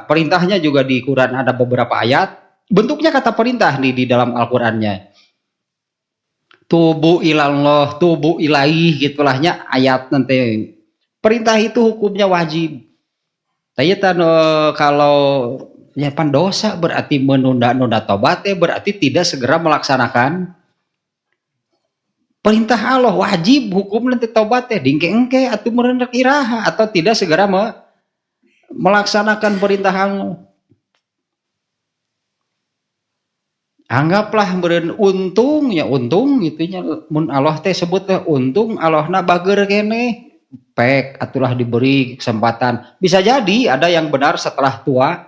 perintahnya juga di Quran ada beberapa ayat. Bentuknya kata perintah nih di dalam Al-Qur'annya. Tubu ilallah, tubu ilaih gitulahnya ayat nanti. Perintah itu hukumnya wajib. Tapi kalau ya pandosa berarti menunda-nunda tobat berarti tidak segera melaksanakan perintah Allah. Wajib hukum nanti tobat dingke-engke atau merendak iraha atau tidak segera melaksanakan perintah Allah. Anggaplah beren untung gitunya mun Allah teh sebut untung Allahna bager kene pek atulah diberi kesempatan. Bisa jadi ada yang benar setelah tua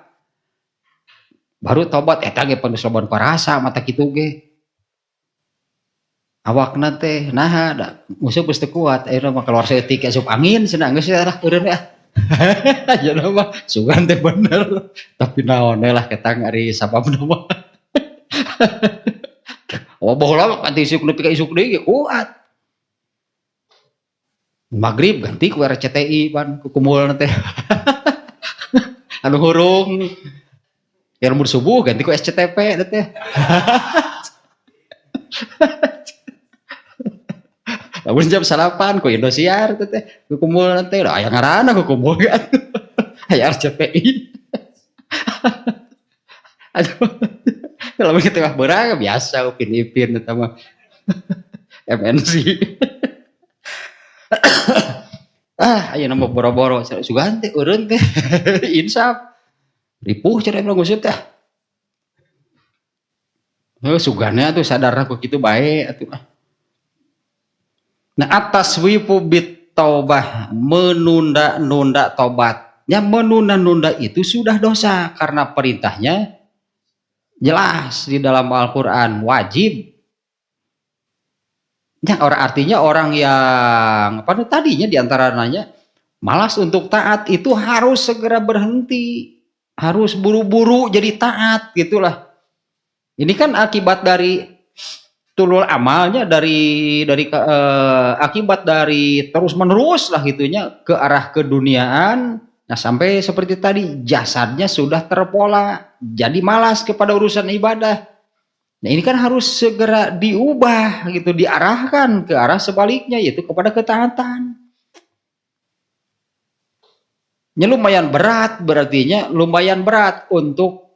baru tobat eta ge geus loba parasa mata kitu ge. Awakna teh nah musuh geus teu kuat ayeuna mah keluar seeutik asup angin cenah geus lah eureun ya. Ayeuna mah sugan teh bener tapi naon lah kita ngari sababna mah. Oh bohong ganti isuk nepi ka isuk deui kuat. Maghrib ganti ku RCTI pan ku kumulna teh. Anu hurung. Ya mun subuh ganti ku SCTP teh. Lamun jam 8 ku Indosiar teh ku kumulna teh aya ngaranna ku kumul kan. Aya RCTI. Aduh. Kalau begitu tengah berang biasa upin-ipin eta mah MNC. Ayeuna mah boro-boro sugan teh eureun teh insaf. Ripuh cenah urang ngusut teh. Sugannya tuh sadarna ku kitu bae atuh. Nah, atas wifu bit taubah menunda-nunda tobatnya menunda-nunda itu sudah dosa karena perintahnya jelas di dalam Al-Quran wajib. Ya, artinya orang yang pada tadinya diantaranya malas untuk taat itu harus segera berhenti, harus buru-buru jadi taat gitulah. Ini kan akibat dari tulul amalnya dari akibat dari terus menerus lah gitunya ke arah keduniaan. Nah sampai seperti tadi jasadnya sudah terpola jadi malas kepada urusan ibadah. Nah ini kan harus segera diubah gitu, diarahkan ke arah sebaliknya yaitu kepada ketaatan. Ini lumayan berat berartinya lumayan berat untuk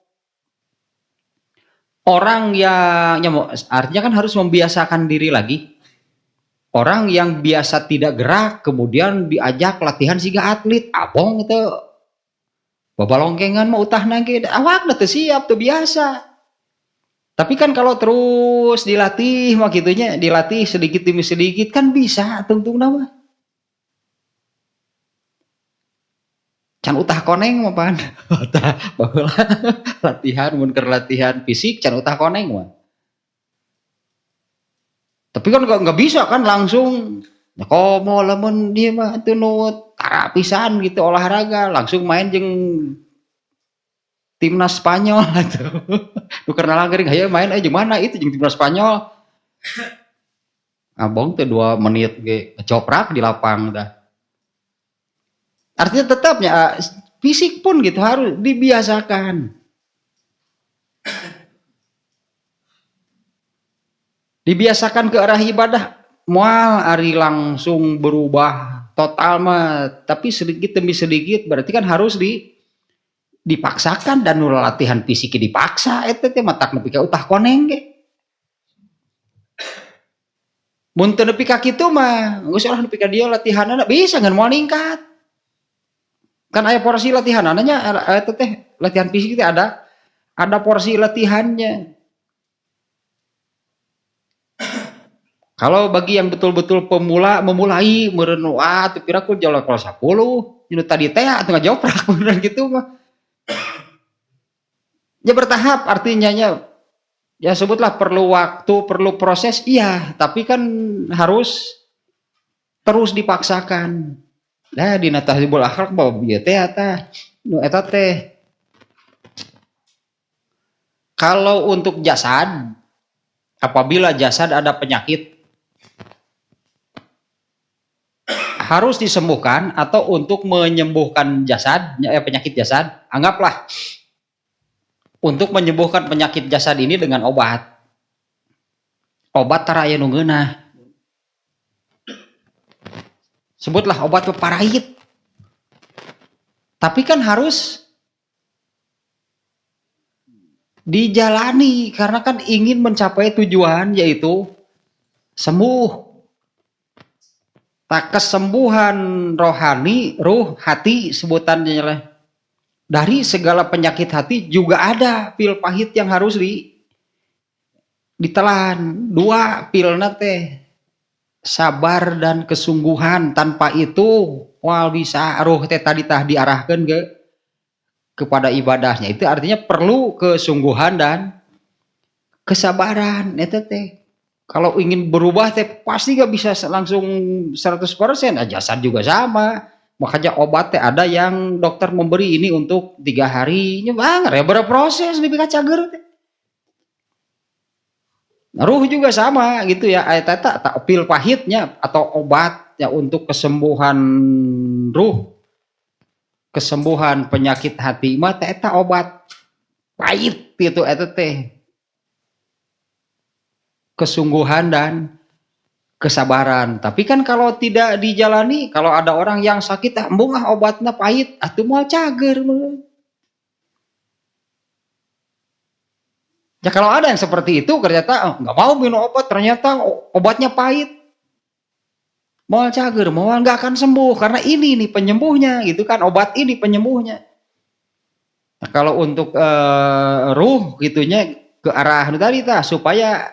orang yang artinya kan harus membiasakan diri lagi. Orang yang biasa tidak gerak kemudian diajak latihan siga atlet abong itu babalongkengan mah utahna ge awakna teu siap teu biasa. Tapi kan kalau terus dilatih mah gitunya dilatih sedikit demi sedikit kan bisa tungtungna mah. Can utah koneng mah pan. Baheula latihan mun keur latihan fisik can utah koneng mah. Tapi kan nggak bisa kan langsung komo lamun dia mah teu nu tara pisan gitu olahraga langsung main jeung timnas Spanyol atuh. Nu keur nalangering hayu main jeung mana itu jeung timnas Spanyol. Abong teh 2 menit ge coprak di lapang dah. Artinya tetapnya fisik pun gitu harus dibiasakan. Dibiasakan ke arah ibadah moal ari langsung berubah total mah tapi sedikit demi sedikit berarti kan harus dipaksakan dan latihan fisik dipaksa eta teh matak nepi ka utah koneng ge. Mun teu nepi ka kitu mah geus ulah nepi ka dieu latihanna bisa ngan moal ningkat. Kan aya porsi latihanna nya eta teh latihan fisik teh ada porsi latihannya. Kalau bagi yang betul-betul pemula memulai meureun teu pira ku jauh kelas 10 nu tadi teh atuh ngajoprak beneran gitu mah. Ya bertahap artinya ya sebutlah perlu waktu, perlu proses, iya, tapi kan harus terus dipaksakan. Nah, dina tahdzibul akhlak bahwa bieu teh eta nu eta teh kalau untuk jasad, apabila jasad ada penyakit harus disembuhkan atau untuk menyembuhkan jasad, penyakit jasad, anggaplah untuk menyembuhkan penyakit jasad ini dengan obat. Obat tara aya nu ngeunah. Sebutlah obat peparahit. Tapi kan harus dijalani karena kan ingin mencapai tujuan yaitu sembuh. Tak kesembuhan rohani, ruh, hati sebutannya dari segala penyakit hati juga ada pil pahit yang harus ditelan. Dua pilna teh sabar dan kesungguhan, tanpa itu wal bisa ruh teh tadi tah diarahkan kepada ibadahnya. Itu artinya perlu kesungguhan dan kesabaran. Itu teh kalau ingin berubah teh pasti gak bisa langsung 100%. Jasad juga sama. Makanya obat teh ada yang dokter memberi ini untuk 3 hari. Banget ya berproses di cager teh. Ruh juga sama gitu ya. Eta pil pahitnya atau obat ya untuk kesembuhan ruh, kesembuhan penyakit hati mah eta obat pahit gitu eta teh. Kesungguhan dan kesabaran. Tapi kan kalau tidak dijalani, kalau ada orang yang sakit, embung obatnya pahit, atuh moal cager. Ya kalau ada yang seperti itu, ternyata nggak mau minum obat, ternyata obatnya pahit, moal cager, moal nggak akan sembuh karena ini nih penyembuhnya, gitu kan, obat ini penyembuhnya. Nah, kalau untuk ruh gitunya ke arah tadi tah supaya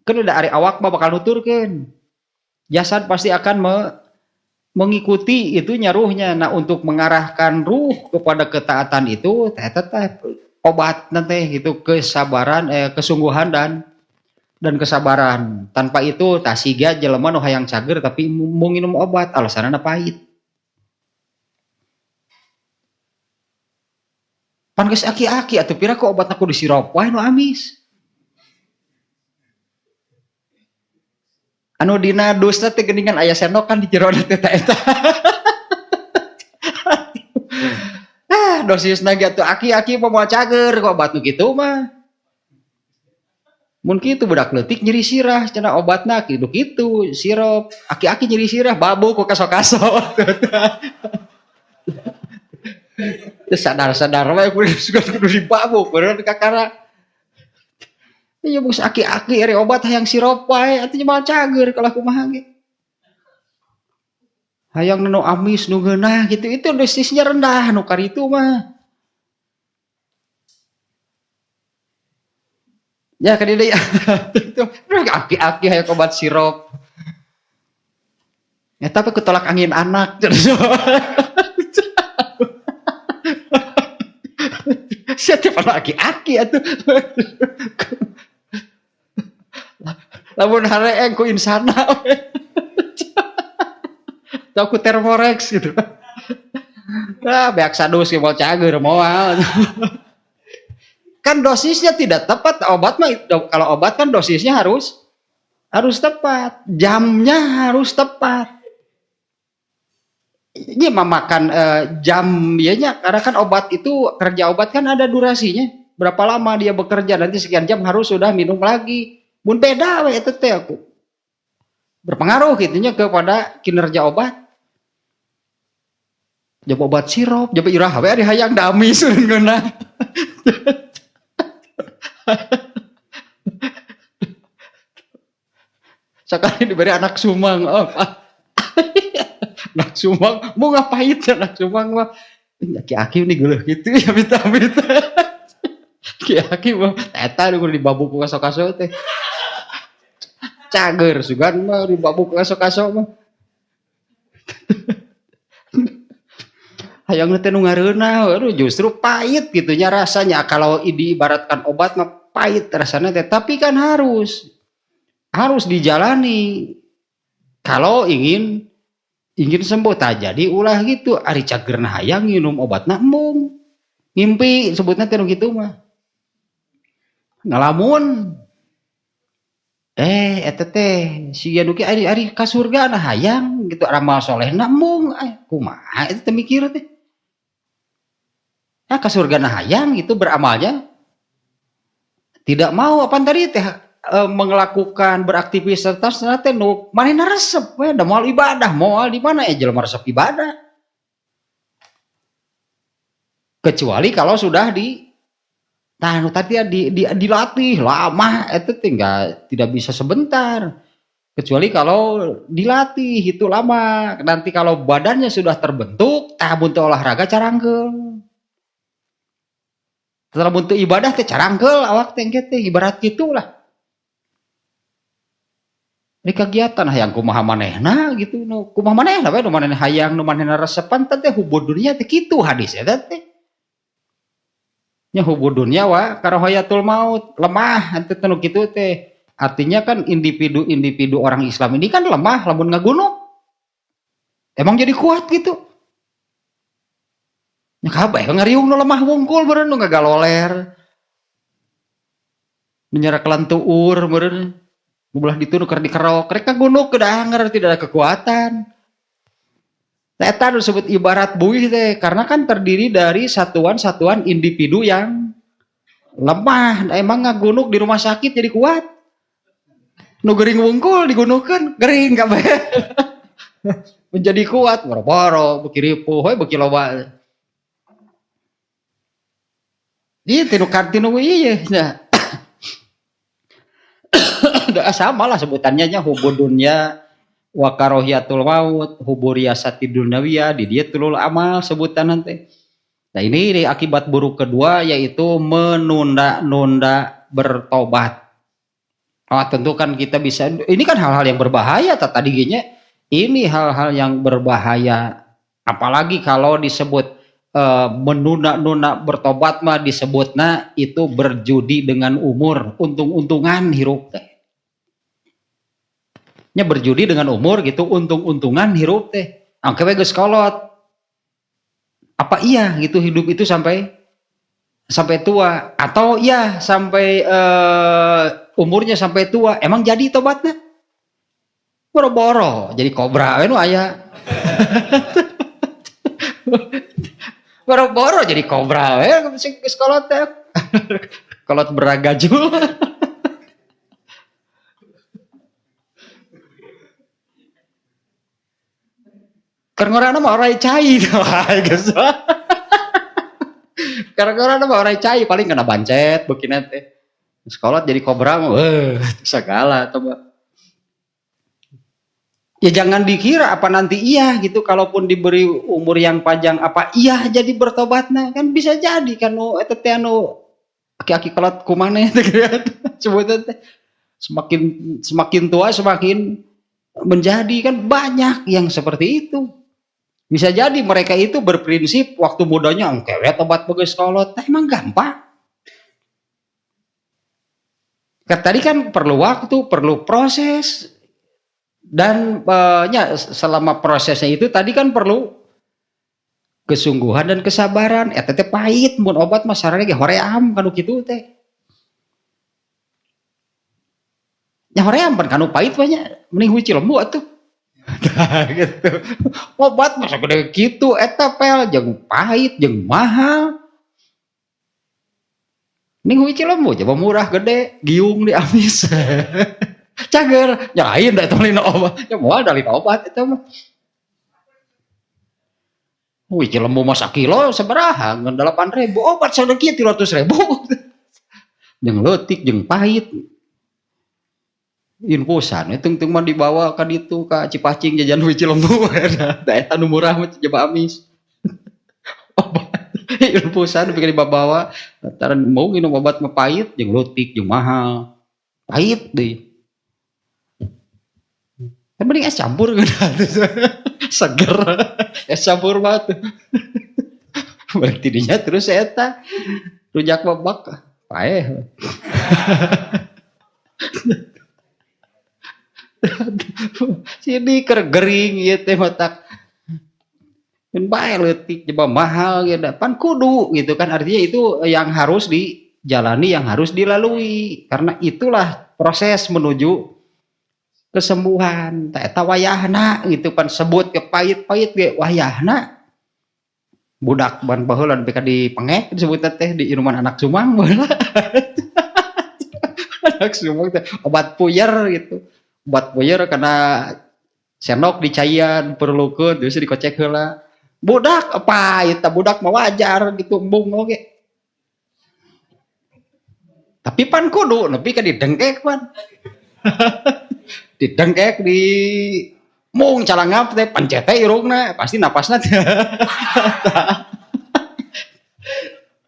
kan udah ari awak mah bakal nuturkeun. Jasad pasti akan mengikuti itunya ruhnya. Nah, untuk mengarahkan ruh kepada ketaatan itu teh obat nanti itu kesabaran, kesungguhan dan kesabaran. Tanpa itu tasiga jelema nu hayang cager tapi mau minum obat alasanna pahit. Pan geus aki-aki atuh pira ku obatna kudu sirop wae nu amis. Anu dina dus teh geuningan aya sendokan di jero teh eta. Dosisna gitu aki-aki moal cager kok obat nu kitu mah. Mun kitu budak leutik nyeri sirah cenah obatna kitu kitu sirop. Aki-aki nyeri sirah babuk ku kaso-kaso. Terus sadar-sadar wae kudu dibabuk bener kakara. Ya bos aki-aki eri obat hayang sirop wae atuh moal cager kalau kumaha ge. Hayang nu amis nu geunah gitu itu dosisnya rendah nu karitu mah. Ya kan dia itu aki-aki hayang obat sirop. Ya tapi ketolak angin anak. Setiap aki-aki atuh. Lamun hareeng ku insana. Tau ku Thermorex gitu. Beak sadus ge moal cager moal. Kan dosisnya tidak tepat obat mah kalau obat kan dosisnya harus tepat, jamnya harus tepat. Ini memakan jam ya karena kan obat itu kerja obat kan ada durasinya. Berapa lama dia bekerja nanti sekian jam harus sudah minum lagi. Mun beda we eta teh aku. Berpengaruh gitunya kepada kinerja obat. Jab obat sirop, jab irah we ari hayang dami surun geunah. Sekali diberi anak sumang, anak sumang, mau ngapain anak sumang mah? Aki-aki ini geuleuh gitu ya minta-minta. Aki-aki mah eta nu dibabuk ku kaso-kaso teh. Cager sugan mah dibabuk ku kaso-kaso mah. hayang teh nu ngareunah, aduh justru pahit gitunya rasanya. Kalau diibaratkan obat mah pahit rasanya teh, tapi kan harus dijalani. Kalau ingin sembuh tak jadi ulah gitu. Ari cagerna hayang minum obatna embung. Ngimpi sebutnya teh gitu mah. Ngalamun eta teh si Yaduki ari ka surga nah hayang gitu ramal solehna embung kumaha eta teh mikir teh. Ka surga nah hayang gitu beramalnya tidak mau apa tadi teh melakukan beraktivitas teh nu manehna resep we da moal ibadah moal di mana jelema resep ibadah kecuali kalau sudah tadi dilatih lama itu tidak bisa sebentar kecuali kalau dilatih itu lama nanti kalau badannya sudah terbentuk buntu olahraga carangkeul setelah buntu ibadah teh carangkeul awak teh ibarat gitulah di kegiatan hayang kumaha manehna gitu nu kumaha manehna we nu manehna hayang nu manehna resepan teh hubud dunia teh kitu hadis eta teh nya hubud dunia wa karahayatul maut lemah ante teh nu kitu teh artinya kan individu orang Islam ini kan lemah lamun ngagunuk emang jadi kuat gitu nya kabeh ngariung nu lemah wungkul beureun nu ngagaloler menyerah kelantuur beureun belah ditu nu keur dikerok rek ngagunuk kedahanger tidak ada kekuatan eta disebut ibarat buih teh karena kan terdiri dari satuan-satuan individu yang lemah emang ngagunuk di rumah sakit jadi kuat nu gering wungkul digunukeun gering kabeh menjadi kuat boro-boro beuki ripuh we beuki loba ieu tinu ieu nya sama lah sebutannya nya hubud dunya wa karahiyatul maut huburiyasati dunyawiyah di dia tulul amal sebutan nanti. Nah ini akibat buruk kedua yaitu menunda-nunda bertobat. Tentu kan kita bisa ini kan hal-hal yang berbahaya tadinya ini hal-hal yang berbahaya apalagi kalau disebut menunda-nunda bertobat mah disebutna itu berjudi dengan umur untung-untungan hirup teh nya berjudi dengan umur gitu untung-untungan hirup teh angke we geus kolot apa iya gitu hidup itu sampai tua atau iya sampai umurnya sampai tua emang jadi tobatnya boro-boro jadi kobra we nu aya boro-boro jadi kobra we geus kolot teh kolot beragajul karena mah orang cai guys karena mah orang cai paling kena bancet begini teh sekolah jadi kobra segala coba ya jangan dikira apa nanti iya gitu kalaupun diberi umur yang panjang apa iya jadi bertobatnya kan bisa jadi kan eta teh anu aki-aki kolot kumaneh teh sebutan teh semakin tua semakin menjadi kan banyak yang seperti itu. Bisa jadi mereka itu berprinsip waktu mudanya engkewe tobat begeus kolot, emang gampang. Tadi kan perlu waktu, perlu proses dan selama prosesnya itu tadi kan perlu kesungguhan dan kesabaran. Eta teh pahit mun obat mah sarana ge hoream kanu kitu teh. Nya hoream pan kanu pahit banyak mending hiji lembu atuh. Gitu. Obat masa gede gitu eta pel jeung pahit jeung mahal ning hiji lembu coba murah gede giung diamis cager lain da eta lina obat nya moal da lina obat eta mah hiji lembu mah sakilo sabaraha ngan 8.000 obat sadeukieu 300.000 jeung leutik jeung pahit infusan itu mah dibawa ka ditu ka Cipacing jajan hiji lembu da eta nu murah mah coba amis infusan bikin dibawa lantaran mau minum obat mah pahit jeung leutik jeung mahal pahit deui mending es campur seger es campur mah tuh Berarti dinya terus eta rujak babak paeh. Sini keur gering ieu teh matak mun bae leutik coba mahal ya pan kudu gitu kan, artinya itu yang harus dijalani, yang harus dilalui, karena itulah proses menuju kesembuhan. Eta wayahna gitu pan sebut ke pahit-pahit ge wayahna budak ban baheula beka dipengek disebut teh di inuman anak sumang baheula. Anak sumang teh obat puyer gitu. Obat puyer karena senok dicaian perlukeun terus dikocek heula. Budak apa eta budak mah wajar gitu embung oge. Tapi pan kudu nepi ka didengkek pan. Didengkek di mung calangap teh pancet teh irungna pasti napasna teh.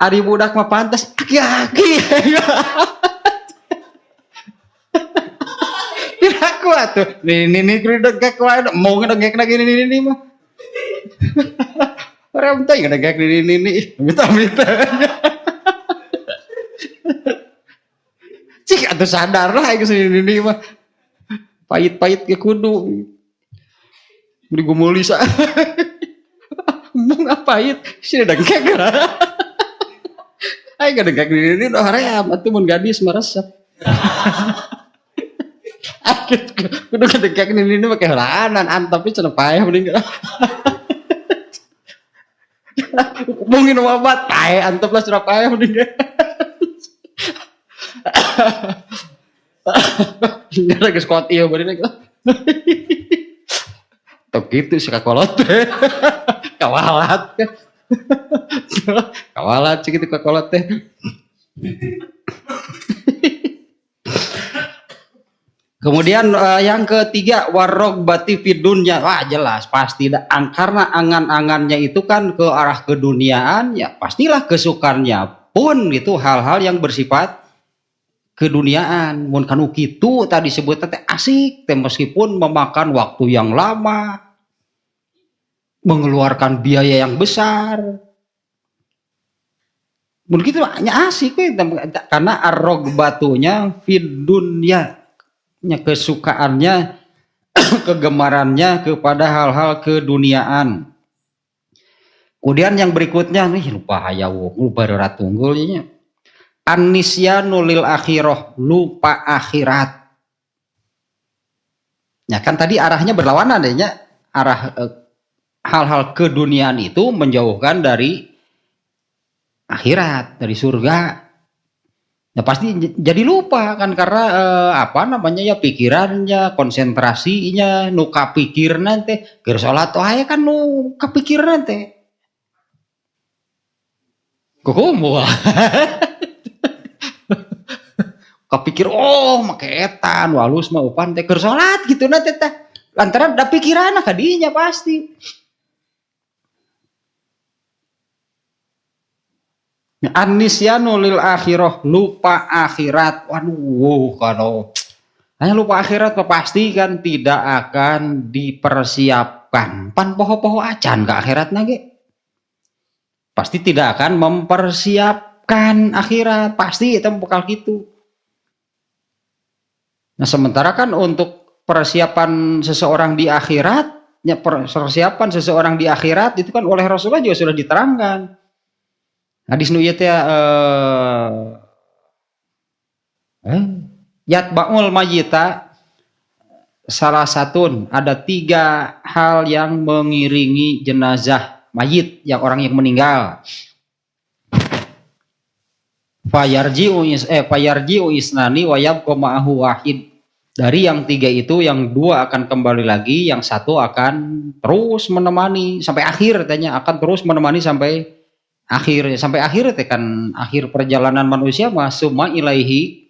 Ari budak mah pantes aki-aki. Tidak kuat tuh. Ini dengkek wae mau ngedengkek lagi ini mah. Orang teh ngedengkek ini minta-minta. Cik atuh sadar lah geus ini mah. Pahit-pahit ge kudu. Beli gumuli sa. Mung pahit sih dengkek. Ai ngedengkek ini doh haream atuh mun gadis mah resep. Kudu ngedengkek ini make heulaanan antep cenah paeh mending. Mungkin obat paeh antep lah cenah paeh mending. Nyara geus kuat ieu bari nek. Tok kitu si kakolot teh. Kawalat. Kawalat sih kitu kakolot teh. Kemudian yang ketiga warogbati fid dunya. Wah jelas pasti karena angan-angannya itu kan ke arah keduniaan, ya pastilah kesukaannya pun gitu hal-hal yang bersifat keduniaan. Mun kanu kitu tadi sebut teh asik teh meskipun memakan waktu yang lama, mengeluarkan biaya yang besar. Mun kitu hanya asik we karena arrogbatunya fid dunya. Kesukaannya, kegemarannya kepada hal-hal keduniaan. Kemudian yang berikutnya nih lupa hayawu, lupa ratunggulnya. An-nisyanu lil akhirah, lupa akhirat. Ya kan tadi arahnya berlawanan adanya arah hal-hal keduniaan itu menjauhkan dari akhirat, dari surga. Ya pasti jadi lupa kan karena apa namanya ya pikirannya, konsentrasinya, nu kapikir nanti, keur salat wae kan nu kapikir nanti. Kukumu. Kapikir make etan walus mah upan teh keur salat gitu nanti teh. Lantaran da pikiranna ka dinya pasti. An-nisyanu lil akhirah, lupa akhirat. Waduh kalau hanya lupa akhirat pasti kan tidak akan dipersiapkan. Pan poho-poho acan ke akhirat nage. Pasti tidak akan mempersiapkan akhirat, pasti itu bakal gitu. Nah sementara kan untuk persiapan seseorang di akhirat, ya persiapan seseorang di akhirat itu kan oleh Rasulullah juga sudah diterangkan. Hadis nu ieu teh yatba'ul mayyita salah satu ada 3 hal yang mengiringi jenazah mayit yang orang yang meninggal. Fayarji'u isnani wa yabqa ma'ahu wahid. Dari yang 3 itu yang 2 akan kembali lagi, yang 1 akan terus menemani sampai akhir katanya, akan terus menemani sampai akhir teh kan akhir perjalanan manusia summa ilaihi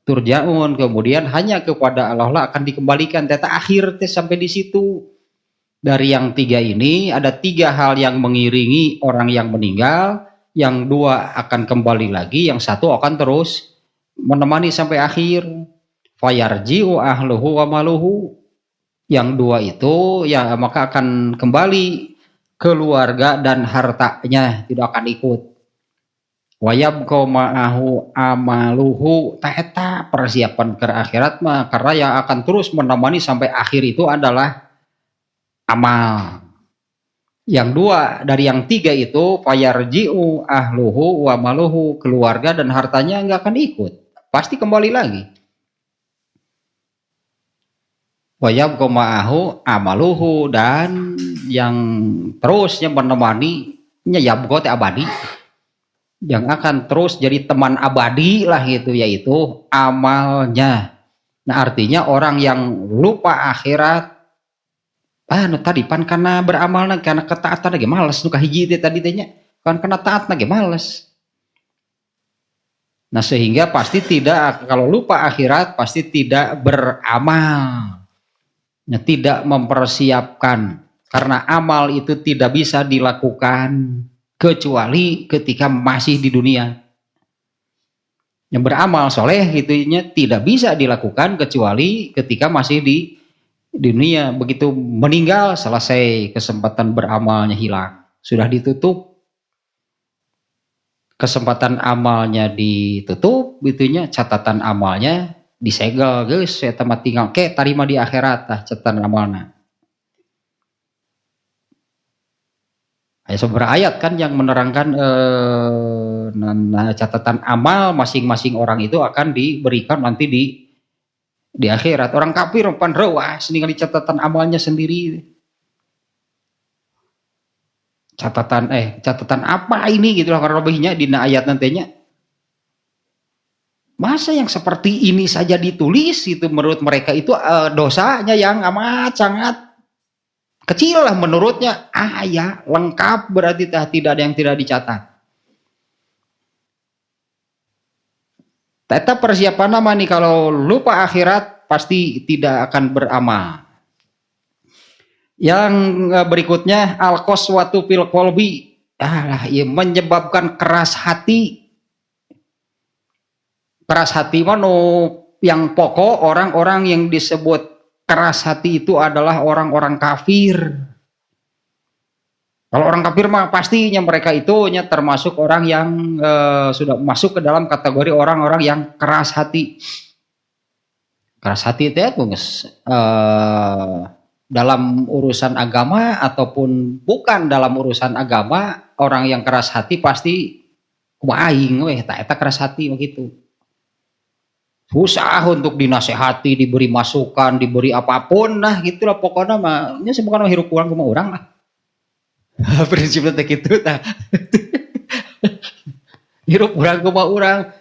turja'un, kemudian hanya kepada Allah akan dikembalikan. Teta akhir teh sampai di situ. Dari yang 3 ini ada 3 hal yang mengiringi orang yang meninggal, yang 2 akan kembali lagi, yang 1 akan terus menemani sampai akhir. Fayarji'u ahluhu wa maluhu. Yang 2 itu ya maka akan kembali keluarga dan hartanya tidak akan ikut. Wayabqa ma'ahu amaluhu, eta persiapan ke akhirat mah, karena yang akan terus menemani sampai akhir itu adalah amal. Yang dua dari yang tiga itu fayarji'u ahluhu wa maluhu, keluarga dan hartanya nggak akan ikut, pasti kembali lagi. Wayabqa ma'ahu amaluhu, dan yang terusnya menemani yabqa abadi, yang akan terus jadi teman abadi lah gitu, yaitu amalnya. Nah artinya orang yang lupa akhirat, tadi pan karena beramal karena ketaatan lagi males, nuka hiji tadi tanya kan kena taat lagi males. Nah sehingga pasti tidak, kalau lupa akhirat pasti tidak beramal, nah, tidak mempersiapkan, karena amal itu tidak bisa dilakukan kecuali ketika masih di dunia. Yang beramal soleh gitunya tidak bisa dilakukan kecuali ketika masih di dunia. Begitu meninggal selesai, kesempatan beramalnya hilang, sudah ditutup, kesempatan amalnya ditutup gitunya, catatan amalnya disegel guys, saya tamat tinggal ke tarima di akhirat catatan amalnya. Seberapa ayat kan yang menerangkan catatan amal masing-masing orang itu akan diberikan nanti di akhirat. Orang kafir pan rewas ningali catatan amalnya sendiri. Catatan apa ini gitu lah lebihnya di ayat nantinya. Masa yang seperti ini saja ditulis itu menurut mereka itu dosanya yang amat sangat kecil lah menurutnya. Ya lengkap berarti tidak ada yang tidak dicatat. Tetap persiapan nama nih, kalau lupa akhirat pasti tidak akan beramal. Yang berikutnya al-qaswatu fil qalbi, menyebabkan keras hati. Keras hati mana yang pokok, orang-orang yang disebut keras hati itu adalah orang-orang kafir. Kalau orang kafir mah pastinya mereka itu termasuk orang yang sudah masuk ke dalam kategori orang-orang yang keras hati. Keras hati itu ya dalam urusan agama ataupun bukan dalam urusan agama, orang yang keras hati pasti kumaing eta keras hati begitu. Susah untuk dinasehati, diberi masukan, diberi apapun lah gitulah pokoknya mah. Nya sebukan hirup kurang kuma orang lah. Prinsipnya teh kitu tah. Hirup kurang kuma orang.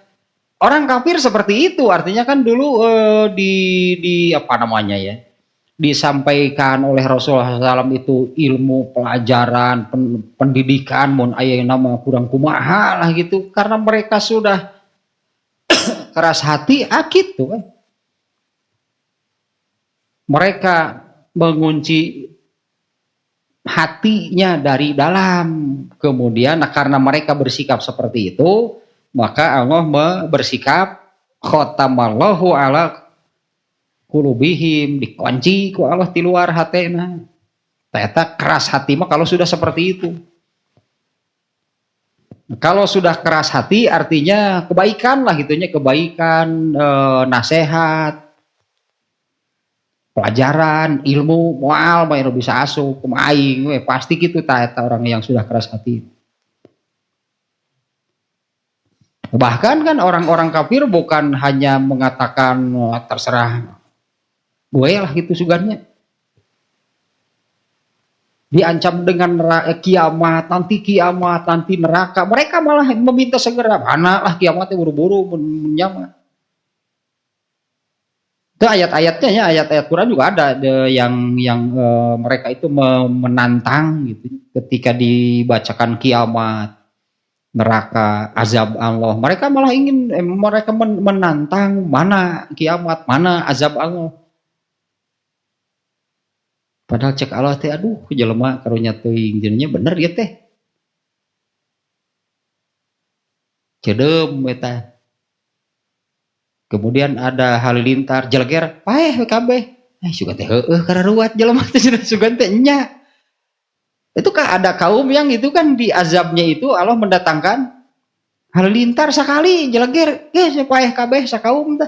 Orang kafir seperti itu, artinya kan dulu di apa namanya ya, disampaikan oleh Rasulullah SAW itu ilmu pelajaran, pendidikan, mun aya nama kurang kumaha lah gitu, karena mereka sudah keras hati gitu. Mereka mengunci hatinya dari dalam, kemudian karena mereka bersikap seperti itu, maka Allah bersikap khotamallahu ala kulubihim, dikunci ku Allah di luar hatena. Ternyata keras hati mah kalau sudah seperti itu. Kalau sudah keras hati artinya kebaikan lah gitunya, kebaikan, nasihat, pelajaran, ilmu, moal mah bisa asuh kumaing pasti gitu ternyata orang yang sudah keras hati. Bahkan kan orang-orang kafir bukan hanya mengatakan terserah gue lah gitu sugarnya, diancam dengan kiamat, nanti neraka, mereka malah meminta segera, mana lah kiamatnya buru-buru menyama. Itu ayat-ayatnya ya, ayat-ayat Quran juga ada yang mereka itu menantang gitu, ketika dibacakan kiamat, neraka, azab Allah, mereka malah ingin mereka menantang mana kiamat, mana azab Allah. Padahal cek Allah teh, aduh jelema karunya teuing jenenya bener ya teh. Cedem eta. Kemudian ada halilintar jelger, paeh kabeh. Sugan teh heueuh kararuat jelema teh sugan teh nya. Itu kan ada kaum yang itu kan di azabnya itu Allah mendatangkan halilintar sekali jeleger supaya kabeh sakaum teh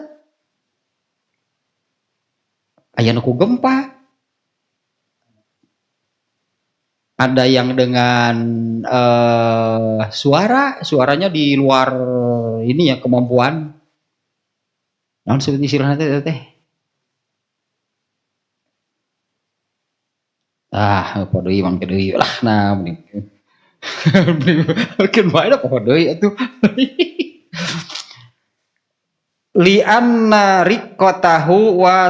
aya nu ku gempa, ada yang dengan suaranya di luar ini ya kemampuan. Naon seperti istilahna teh podo ieu mangke deui lah nah mungkin bae da poho deui atuh. Li'anna riqqatahu wa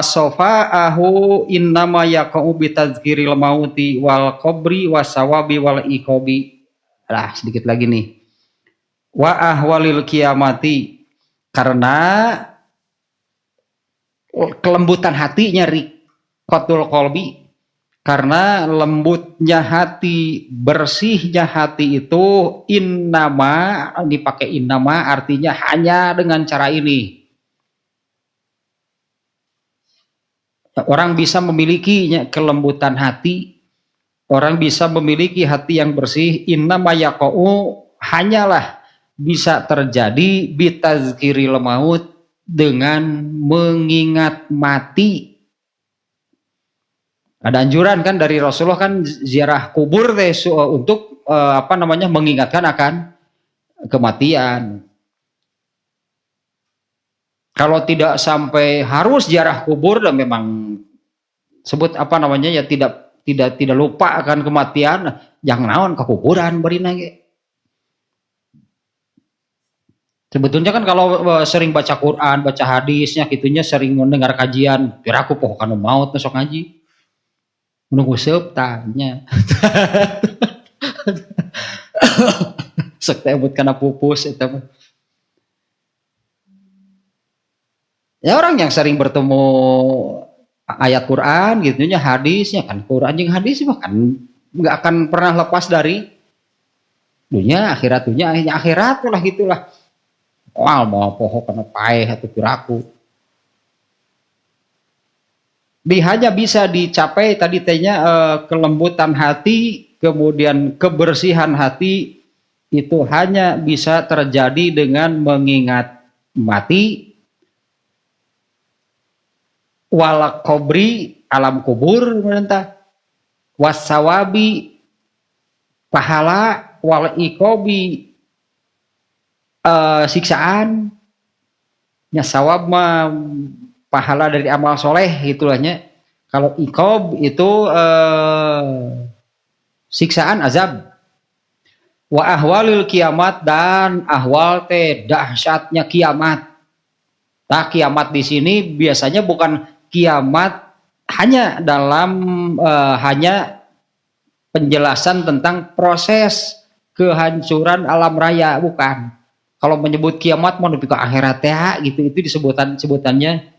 sofa'ahu innama yaqa'u bitadzkiril mauti wal qabri wasawabi wal iqabi. Lah sedikit lagi nih. Wa ahwalil kiamati, karena kelembutan hatinya riqqatul qalbi, karena lembutnya hati, bersihnya hati itu innama, dipakai innama artinya hanya dengan cara ini. Orang bisa memiliki kelembutan hati, orang bisa memiliki hati yang bersih, innama yaqa'u, hanyalah bisa terjadi bitazkiril maut, dengan mengingat mati. Ada anjuran kan dari Rasulullah kan ziarah kubur teh untuk mengingatkan akan kematian. Kalau tidak sampai harus ziarah kubur dan memang sebut tidak lupa akan kematian, jangan naon ke kuburan bari ge. Sebetulnya kan kalau sering baca Quran, baca hadisnya gitunya, sering mendengar kajian, kira aku poho kana maut besok ngaji. Menunggu tanya sok tebut kana pupus eta. Ya orang yang sering bertemu ayat Quran gitunya, hadisnya kan Quran jeung hadis kan nggak akan pernah lepas dari dunia akhirat lah gitulah. Wah mau poho kana paeh atau piraku. Hanya bisa dicapai tadi tehnya kelembutan hati, kemudian kebersihan hati itu hanya bisa terjadi dengan mengingat mati, wal qabri, alam kubur merentah, wasawabi, pahala, wal iqabi, siksaan. Ya sawab mah pahala dari amal soleh gitulahnya. Kalau iqab itu siksaan azab. Wa ahwalil kiamat, dan ahwal teh dahsyatnya kiamat. Nah kiamat di sini biasanya bukan kiamat hanya dalam hanya penjelasan tentang proses kehancuran alam raya, bukan. Kalau menyebut kiamat mau ke akhirat ya gitu, itu sebutannya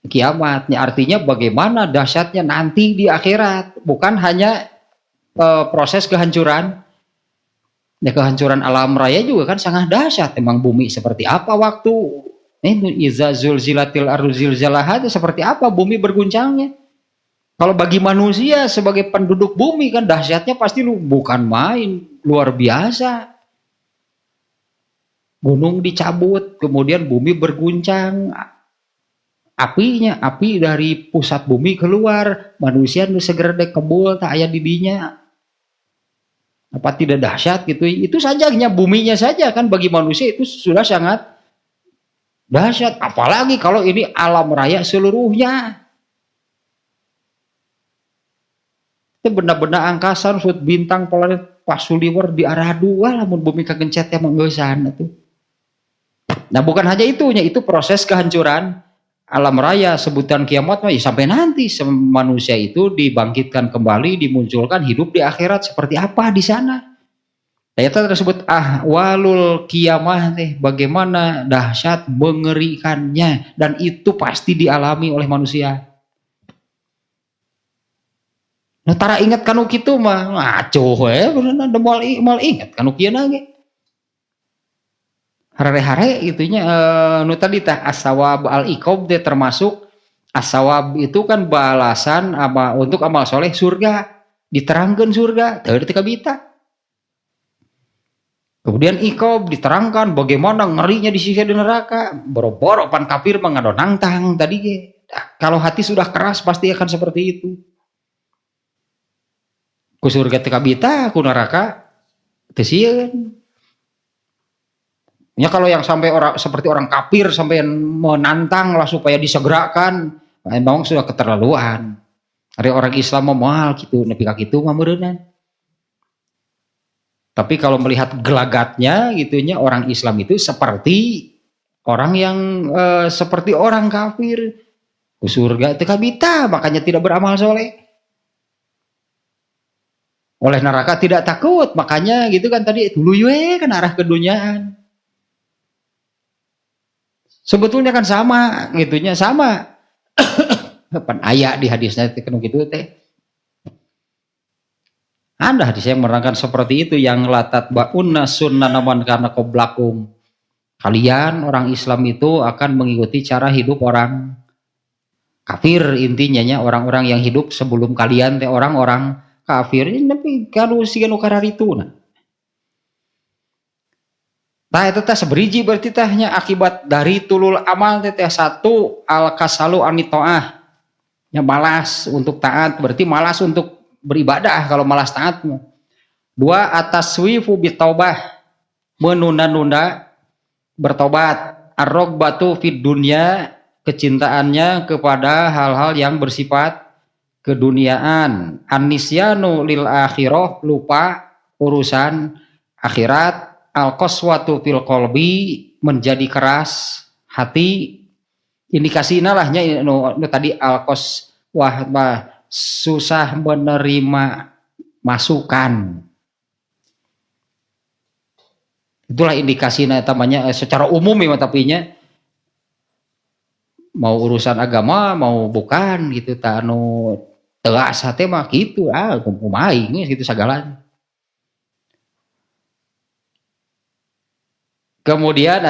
kiamatnya, artinya bagaimana dahsyatnya nanti di akhirat, bukan hanya proses kehancuran. Ya kehancuran alam raya juga kan sangat dahsyat. Emang bumi seperti apa waktu iza zulzilatil ardu zilzalaha, itu seperti apa bumi berguncangnya. Kalau bagi manusia sebagai penduduk bumi kan dahsyatnya pasti bukan main, luar biasa. Gunung dicabut, kemudian bumi berguncang, api dari pusat bumi keluar, manusia nu segera kebul tak aya didinya. Apa tidak dahsyat gitu? Itu saja hanya buminya saja kan bagi manusia itu sudah sangat dahsyat, apalagi kalau ini alam raya seluruhnya. Itu benda-benda angkasa, bintang, planet, pasuliwer di arah dua, lamun bumi kagencet ya menggesan itu. Nah bukan hanya itunya, itu proses kehancuran alam raya, sebutan kiamat ya sampai nanti manusia itu dibangkitkan kembali, dimunculkan hidup di akhirat seperti apa di sana. Ayat tersebut ahwalul kiamah nih, bagaimana dahsyat mengerikannya, dan itu pasti dialami oleh manusia. Nah tara ingat kanu kitu mah ngaco bener moal ingat kanu kieu na ge. Hare-hare itunya nu tadi tah asawab al iqab dia termasuk asawab itu kan balasan untuk amal soleh surga. diterangkan surga, teu teu kabita. Kemudian ikob diterangkan bagaimana ngerinya disiksa di neraka. Boro-boro pan kafir mengado nangtang tadi ge. Kalau hati sudah keras pasti akan seperti itu. Ku surga teu kabita, ku neraka teu sieun. Ya kalau yang sampai orang seperti orang kafir sampai menantang lah supaya disegerakan, memang sudah keterlaluan. Ada orang Islam moal gitu, nepi ka kitu mah meureunna. Tapi kalau melihat gelagatnya gitunya orang Islam itu seperti orang yang seperti orang kafir. Ku surga teu kabita, makanya tidak beramal soleh. Oleh neraka tidak takut, makanya gitu kan tadi tuluy we kan arah keduniaan. Sebetulnya kan sama gitunya, sama. Pan aya di hadisnya teh kitu teh. Ada hadis yang menerangkan seperti itu, yang latat ba'unna sunnana man kana qablakum. Kalian orang Islam itu akan mengikuti cara hidup orang kafir, intinya nya orang-orang yang hidup sebelum kalian teh orang-orang kafir. Tapi kalau siga nu kararituna. Nah itu teh seberiji berarti tehnya akibat dari tulul amal teh satu al kasalu anitoah, nya malas untuk taat, berarti malas untuk beribadah kalau malas taat. Dua ataswifu bitaubah, menunda-nunda bertobat. Ar-rogbatu fid dunya, kecintaannya kepada hal-hal yang bersifat keduniaan. An-nisyanu lil akhirah, lupa urusan akhirat. Al-qaswatu fil qalbi, menjadi keras hati. Indikasinya lah nya tadi al-qaswah susah menerima masukan. Itulah indikasinya namanya secara umum ya, tapi nya mau urusan agama mau bukan gitu, ta anu teu asa teh mah kitu kumaha geus gitu sagala. Kemudian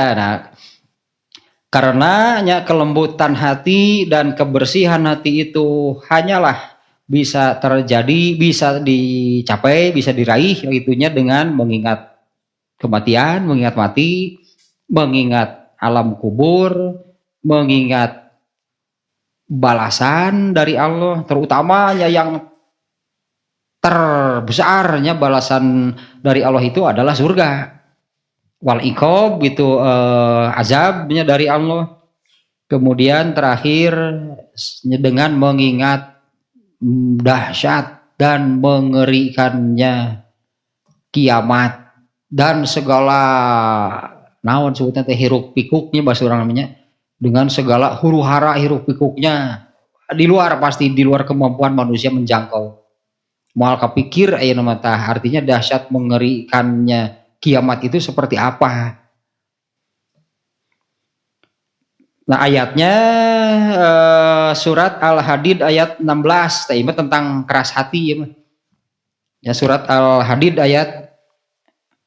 karenanya kelembutan hati dan kebersihan hati itu hanyalah bisa terjadi, bisa dicapai, bisa diraih itunya dengan mengingat kematian, mengingat mati, mengingat alam kubur, mengingat balasan dari Allah, terutamanya yang terbesarnya balasan dari Allah itu adalah surga. Wal iqab gitu, azabnya dari Allah. Kemudian terakhir dengan mengingat dahsyat dan mengerikannya kiamat dan segala naon sebutnya teh hiruk pikuknya bahasa orang namanya, dengan segala huru hara hiruk pikuknya di luar, pasti di luar kemampuan manusia menjangkau. Moal kapikir aya nama tah, artinya dahsyat mengerikannya kiamat itu seperti apa. Nah ayatnya surat Al-Hadid ayat 16, teh tentang keras hati ya mah. Ya surat Al-Hadid ayat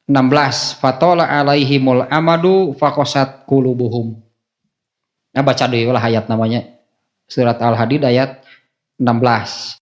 16, fatola alaihimul amadu faqasat qulubuhum. Nah baca deui lah ayat namanya. Surat Al-Hadid ayat 16.